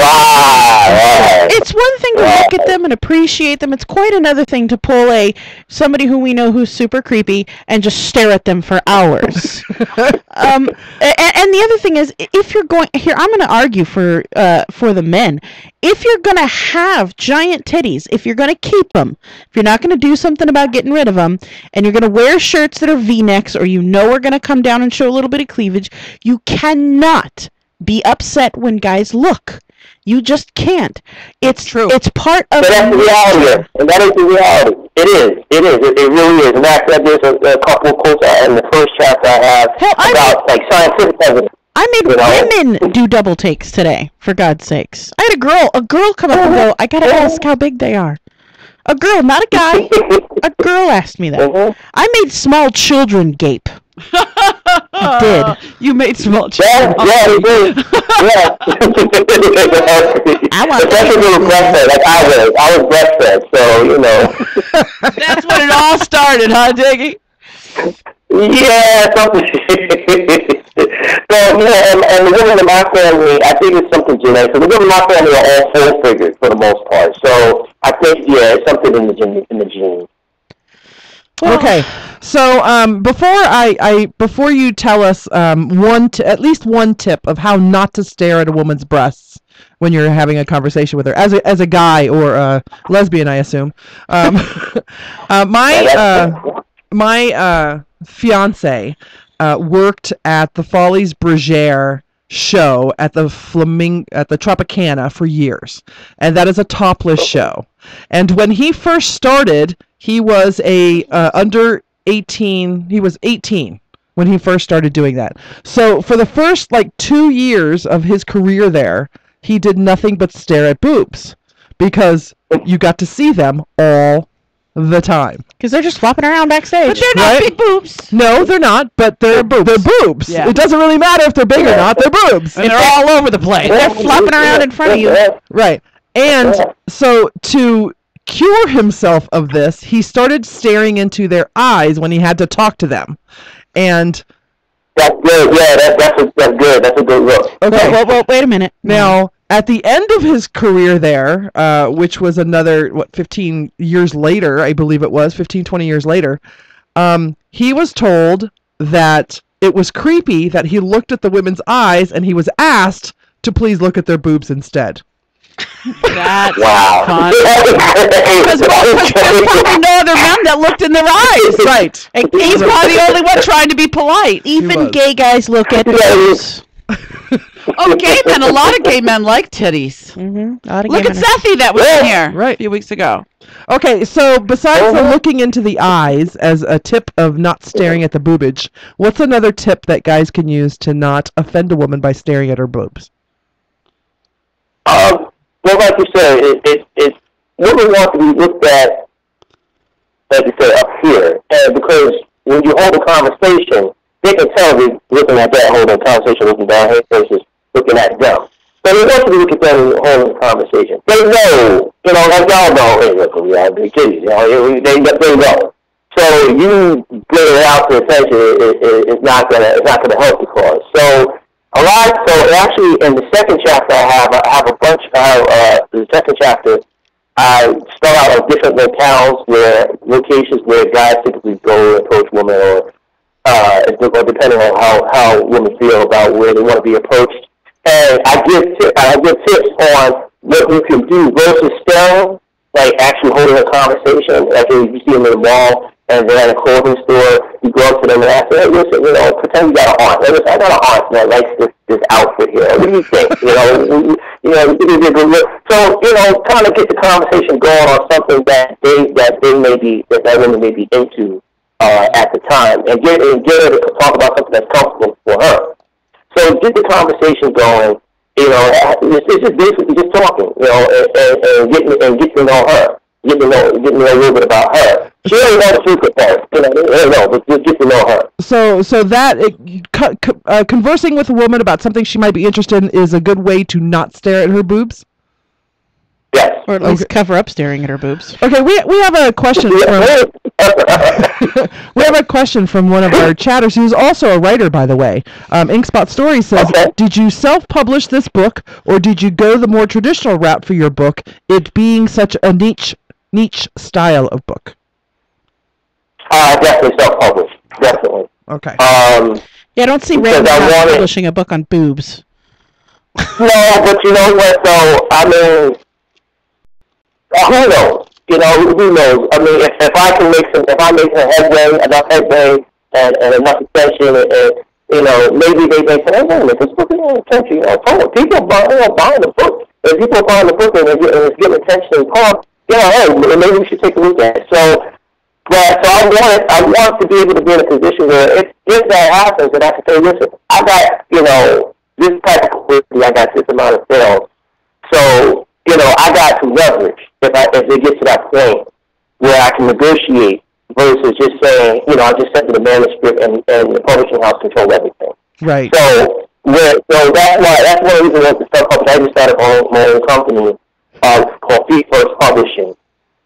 It's one thing to look at them and appreciate them. It's quite another thing to pull somebody who we know who's super creepy and just stare at them for hours. And the other thing is, if you're going here, I'm going to argue for the men. If you're going to have giant titties, if you're going to keep them, if you're not going to do something about getting rid of them, and you're going to wear shirts that are V-necks, or are going to come down and show a little bit of cleavage, you cannot be upset when guys look. You just can't. It's true. It's part of. But that's the reality, and that is the reality. It is. It really is. And there's a couple of quotes in the first chapter I have about scientific evidence. I made women do double takes today, for God's sakes. I had a girl come up and go, I gotta ask how big they are. A girl, not a guy. A girl asked me that. I made small children gape Did. You made small Yeah, he did. Yeah. Especially when you were breastfed, like I was breastfed, so, you know. That's when it all started, huh, Diggy? Yeah, something. So, yeah, and the women in my family, I think it's something genetic. So the women in my family are all full figured for the most part. So I think, yeah, it's something in the gene. Okay, so before you tell us at least one tip of how not to stare at a woman's breasts when you're having a conversation with her, as a guy or a lesbian, I assume. My fiance worked at the Follies Bergère show at the Tropicana for years, and that is a topless show. And when he first started, he was under 18. He was 18 when he first started doing that. So for the first 2 years of his career there, he did nothing but stare at boobs because you got to see them all the time. Because they're just flopping around backstage. But they're not big boobs. No, they're not, but they're boobs. They're boobs. Yeah. It doesn't really matter if they're big or not. They're boobs. And they're all over the place. They're flopping around in front of you. Right. And so to cure himself of this, he started staring into their eyes when he had to talk to them. And that's good. Yeah, that's good. That's a good look. Okay. Well, wait a minute. Now, at the end of his career there, which was another, 15 years later, I believe it was, 15, 20 years later, he was told that it was creepy that he looked at the women's eyes and he was asked to please look at their boobs instead. That's wow. Because there's probably no other men that looked in their eyes. Right. And he's probably the only one trying to be polite. Even gay guys look at boobs. Oh, gay men. A lot of gay men like titties. Mm-hmm. Look at Sethy that was in here a few weeks ago. Okay, so besides the looking into the eyes as a tip of not staring at the boobage, what's another tip that guys can use to not offend a woman by staring at her boobs? Well, like you said, it women want to be looked at, like you said, up here. And because when you hold a conversation, they can tell they're looking at that, holding a conversation, looking down here versus looking at them. So they want you to look at them holding a conversation. They know, like y'all know, hey, look, we have big titties, they know. So you bring it out to attention is not gonna help the cause. So actually in the second chapter I have a bunch of the second chapter I start out on different locations where guys typically go and approach women or depending on how women feel about where they want to be approached. And I give tips on what you can do versus staring, like actually holding a conversation. Like if you see them in the mall and they're at a clothing store, you go up to them and ask, hey, listen, pretend you got an aunt. Hey, listen, I got an aunt that likes this outfit here. What do you think? So, kind of get the conversation going on something that women may be into at the time, and get her to talk about something that's comfortable for her. So get the conversation going. It's just basically just talking, and get to know her, get to know a little bit about her. She doesn't know the secret part, but just get to know her. So that conversing with a woman about something she might be interested in is a good way to not stare at her boobs. Yes. Or at least cover up staring at her boobs. Okay, we have a question from we have a question from one of our chatters who's also a writer, by the way. Inkspot Stories says, Did you self-publish this book, or did you go the more traditional route for your book, it being such a niche style of book? Definitely self-published. Definitely. Okay. Yeah, I don't see Ray publishing a book on boobs. No, but you know what, though? I mean, who knows? Who knows? I mean, if I make enough headway and enough attention, and maybe they say, hey, wait a minute, this book is getting attention. People are buying the book. If people are buying the book and it's getting attention and talk, hey, maybe we should take a look at it. So I want to be able to be in a position where if that happens, then I can say, listen, I got, this type of publicity, I got this amount of sales. So, I got some leverage if it gets to that point where I can negotiate versus just saying, I just sent you the manuscript and the publishing house control everything. Right. So that's one reason I went to self-publish. I just started my own company called Feet First Publishing,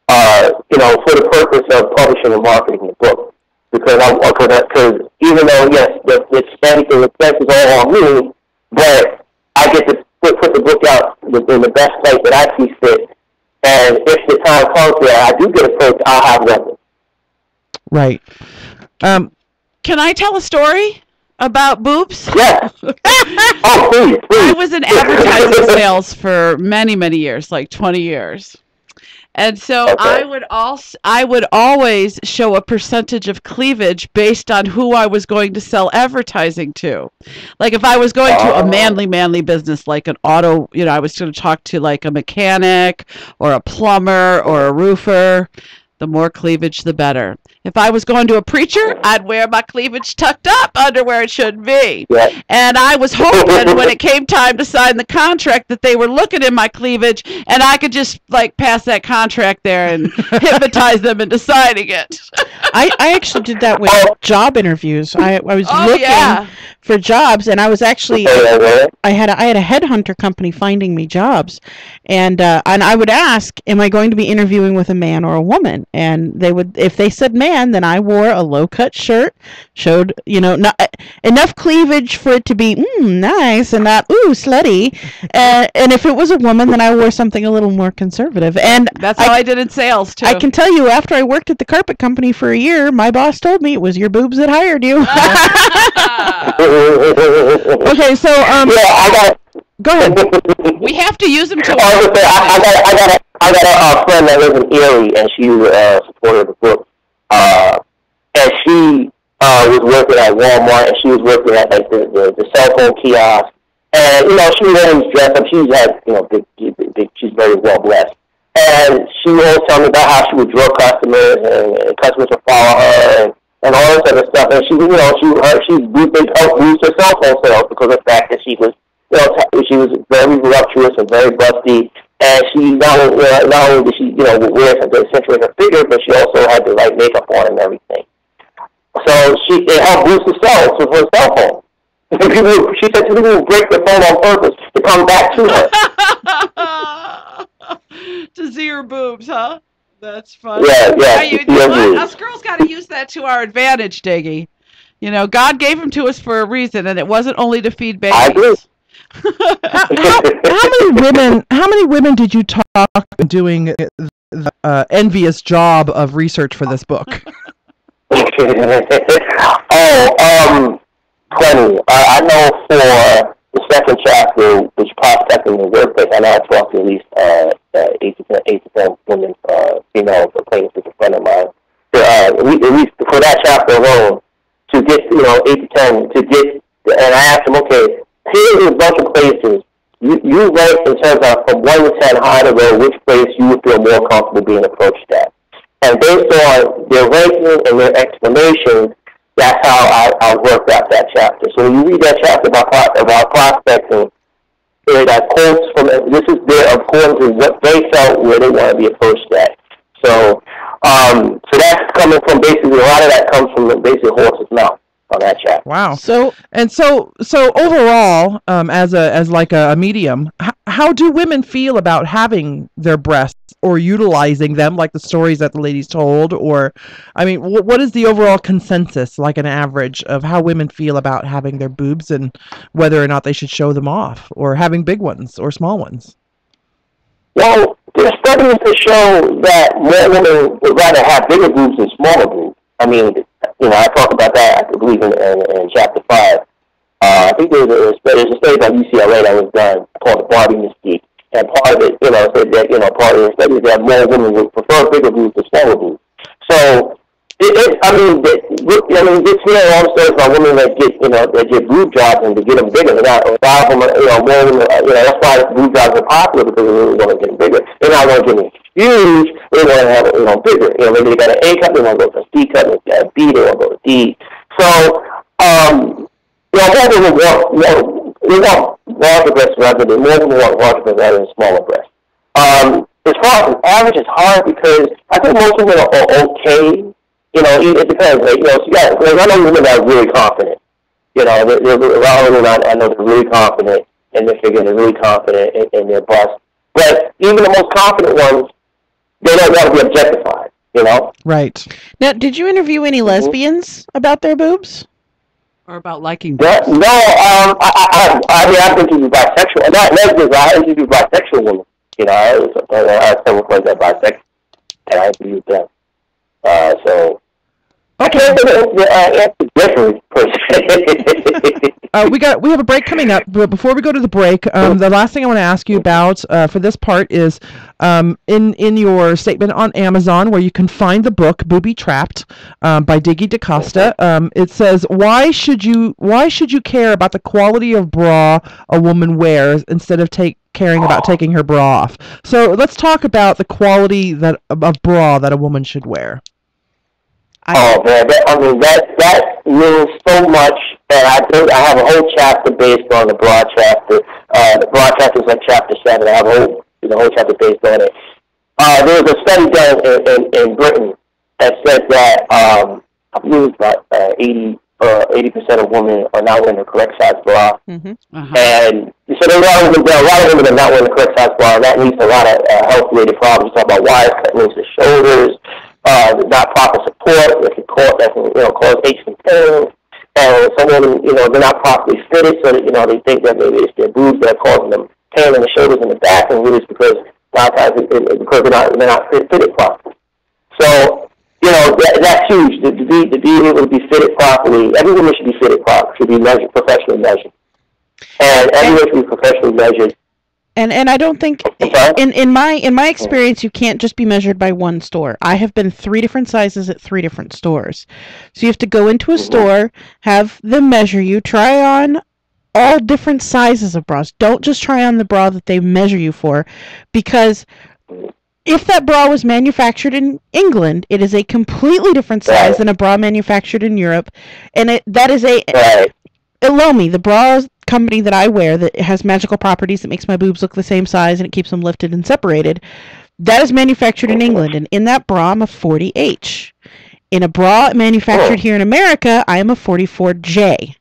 for the purpose of publishing and marketing the book. Because even though, yes, the expense is all on me, but I get to put the book out in the best place that I see fit. And if the time comes where I do get approached, I'll have reference. Right. Can I tell a story about boobs? Yeah. Oh, please. I was in advertising sales for many, many years, like 20 years. And so I would always show a percentage of cleavage based on who I was going to sell advertising to. Like if I was going to a manly business, like an auto, I was going to talk to like a mechanic or a plumber or a roofer. The more cleavage, the better. If I was going to a preacher, I'd wear my cleavage tucked up under where it should be. Yeah. And I was hoping when it came time to sign the contract that they were looking at my cleavage and I could just like pass that contract there and hypnotize them into signing it. I actually did that with job interviews. I was looking for jobs, and I was actually I had a headhunter company finding me jobs, and I would ask, am I going to be interviewing with a man or a woman? And they would, if they said man, then I wore a low cut shirt, showed not enough cleavage for it to be nice and not slutty, and if it was a woman, then I wore something a little more conservative. And that's how I did in sales too. I can tell you, after I worked at the carpet company for a year, my boss told me it was your boobs that hired you. Okay, so go ahead. We have to use them to. I got a friend that lives in Erie, and she was a supporter of the book. And she was working at Walmart, and she was working at like the cell phone kiosk. And she was always dressed up. She's had big. She's very well blessed. And she always told me about how she would draw customers, and customers would follow her, and all this other stuff. And she helped boost her cell phone sales because of the fact that she was, she was very voluptuous and very busty. And she not only did she, would wear something to accentuate her figure, but she also had the right makeup on and everything. So it helped boost the sales of her cell phone. She said people would break the phone on purpose to come back to her. To see her boobs, huh? That's funny. Yeah. Us girls got to use that to our advantage, Diggy. God gave them to us for a reason, and it wasn't only to feed babies. I agree. How many women did you talk doing the envious job of research for this book? Plenty. I know for the second chapter, which prospecting the workplace, I know I talked to at least 8 to 10 women, female acquaintances, a friend of mine. At least for that chapter alone, to get 8 to 10 to get, and I asked them, okay, here's a bunch of places. You rank in terms of from 1 to 10 high to low, which place you would feel more comfortable being approached at. And based on their ranking and their explanations, that's how I worked out that chapter. So when you read that chapter about prospecting, there are quotes from it. This is their according to what they felt where they want to be approached at. So that's coming from basically, a lot of that comes from the basic horse's mouth on that chapter. Wow. So overall, as like a medium, how do women feel about having their breasts or utilizing them, like the stories that the ladies told? Or, I mean, what is the overall consensus, like an average, of how women feel about having their boobs and whether or not they should show them off, or having big ones or small ones? Well, there's studies to show that more women would rather have bigger boobs than smaller boobs. I mean, I talk about that, I believe, in chapter 5. I think there's a study by UCLA that was done called the Barbie Mystique. And part of it, said that, part of the study is that more women would prefer bigger boobs to smaller boobs. So, it's here all stories about women that get boob jobs and to get them bigger. They're not, a lot of them, more women, that's why boob jobs are popular, because they really want to get bigger. They're not going to get huge, they want to have it, bigger. Maybe they got an A cup, they want to go to a C cup, they got a B, they want to go to D. So, more women want larger breasts rather than smaller breasts. As far as an average, it's hard because I think most women are okay it depends. Like, so I know women that are really confident. A lot of women I know they're really confident in their figure, they're really confident in their bust. But even the most confident ones, they don't want to be objectified. Right. Now, did you interview any lesbians about their boobs? Or about liking boobs? No, I've interviewed bisexual. Not lesbians, I interviewed bisexual women. I have several friends that are bisexual, and I interviewed them. So I can't answer different per se. We have a break coming up, but before we go to the break, the last thing I want to ask you about for this part is in your statement on Amazon, where you can find the book "Booby Trapped" by Diggy DeCosta. It says, why should you care about the quality of bra a woman wears instead of caring about taking her bra off? So let's talk about the quality of bra that a woman should wear. Oh man, that means so much, and I have a whole chapter based on the broad chapter. The broad chapter is like chapter 7. I have a whole chapter based on it. There was a study done in Britain that said that I believe about 80% of women are not wearing the correct size bra, and so there are a lot of women are not wearing the correct size bra, and that leads to a lot of health-related problems. You talk about wires cutting into the shoulders. Not proper support that can cause aches and pains, and some women, they're not properly fitted, so that they think that maybe it's their boobs that are causing them pain in the shoulders and the back, and really it's because a lot of times because they're not fitted properly. So that's huge. To be able to be fitted properly, every woman should be fitted properly, should be measured, professionally measured, and everyone should be professionally measured. And I don't think in my experience you can't just be measured by one store. I have been 3 different sizes at 3 different stores. So you have to go into a store, have them measure you, try on all different sizes of bras. Don't just try on the bra that they measure you for, because if that bra was manufactured in England, it is a completely different size than a bra manufactured in Europe, and Elomi, the bra company that I wear that has magical properties that makes my boobs look the same size and it keeps them lifted and separated, that is manufactured in England, and in that bra I'm a 40H. In a bra manufactured here in America, I am a 44J.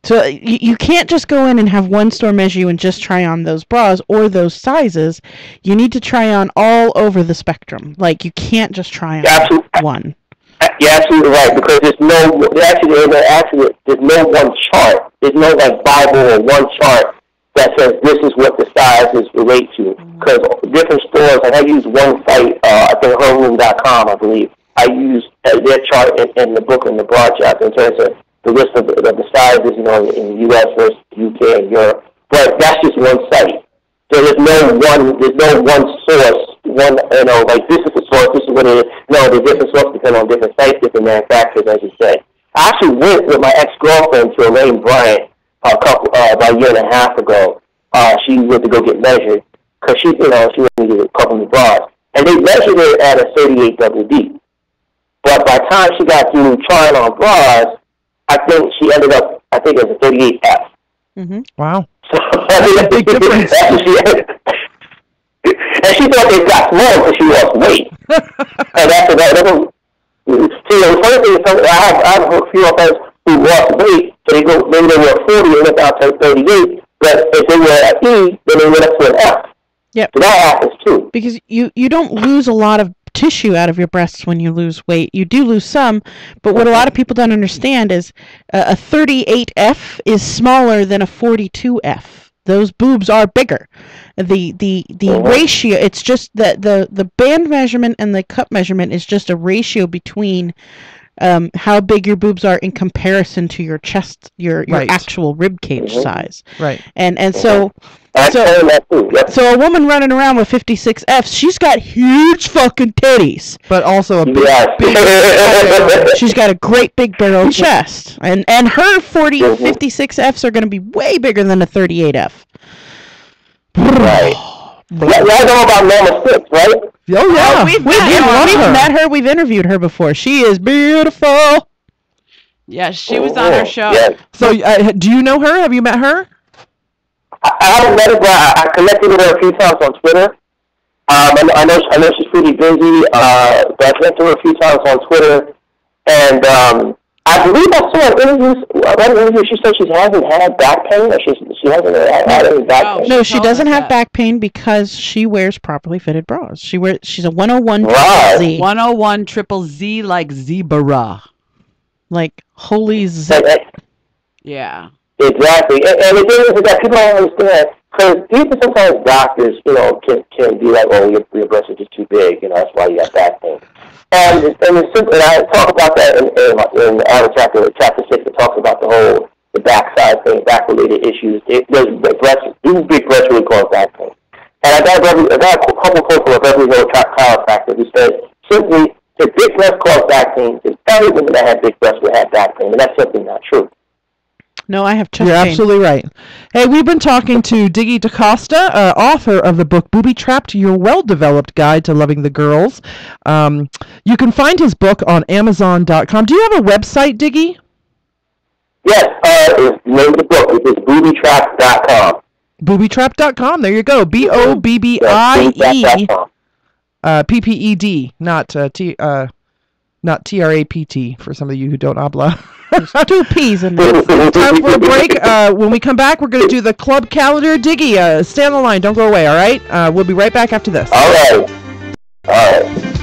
So you can't just go in and have one store measure you and just try on those bras or those sizes. You need to try on all over the spectrum. Like, you can't just try on one. You're absolutely right, because there's no one chart. There's no Bible or one chart that says this is what the sizes relate to. Because different stores, I use one site, I think herroom.com, I believe. I use their chart in the book in the broad chapter in terms of the list of the sizes, in the U.S. versus the UK and Europe. But that's just one site. So there's no one source. This is the source, this is what it is. No, there's different sources depending on different sites, different manufacturers, as you say. I actually went with my ex-girlfriend to Elaine Bryant about a year and a half ago. She went to go get measured because she wanted to get a couple of bras. And they measured her at a 38 WD. But by the time she got through trying on bras, I think she ended up, it was a 38F. Mm-hmm. Wow. So, that's a big difference. And she thought they got small because she lost weight. And after that, see, the funny thing is, I have a few friends who lost weight, so maybe they were 40 and went down to 38, but if they were at E, then they went up to an F. Yep. So that happens too. Because you don't lose a lot of tissue out of your breasts when you lose weight. You do lose some, but what a lot of people don't understand is a 38F is smaller than a 42F. Those boobs are bigger. The ratio, it's just that the band measurement and the cup measurement is just a ratio between how big your boobs are in comparison to your chest, your actual rib cage size. Right. And so a woman running around with 56Fs, she's got huge fucking titties, but also a big she's got a great big barrel chest, and her 56Fs are going to be way bigger than a 38F. Right. Y'all know about Mama 6, right? Oh yeah, we've met her. We've interviewed her before. She is beautiful. Yeah, she was on our show. Yeah. So, do you know her? Have you met her? I haven't met her, but I connected with her a few times on Twitter. I know she's pretty busy, but I connected with her a few times on Twitter. And I believe I saw an interview. She said she hasn't had back pain, or she hasn't had any back pain. No, she doesn't have back pain because she wears properly fitted bras. She's a 101 right. Z. 101 triple Z like zebra. Like holy Z. Yeah. Exactly. And the thing is that people don't understand, because even sometimes doctors, can be like, oh, your breasts are just too big, that's why you got back pain. And it's simple, and I talk about that in the other chapter 6. It talks about the backside thing, back-related issues. These big breasts really cause back pain. And I got a couple quotes from a Beverly Hills chiropractor who said, simply, if big breasts cause back pain, then every woman that had big breasts would have back pain, and that's simply not true. No, I have chest You're pain. absolutely right. Hey, we've been talking to Diggy DeCosta, author of the book Booby Trapped, Your Well-Developed Guide to Loving the Girls. You can find his book on Amazon.com. Do you have a website, Diggy? Yes, the name of the book is boobytrapped.com. Boobytrapped.com. There you go. BOBBIE PPED, not TRAPT for some of you who don't habla. There's 2 P's in there. Time for a break. When we come back, we're going to do the club calendar. Diggy, stay on the line. Don't go away, all right? We'll be right back after this. All right.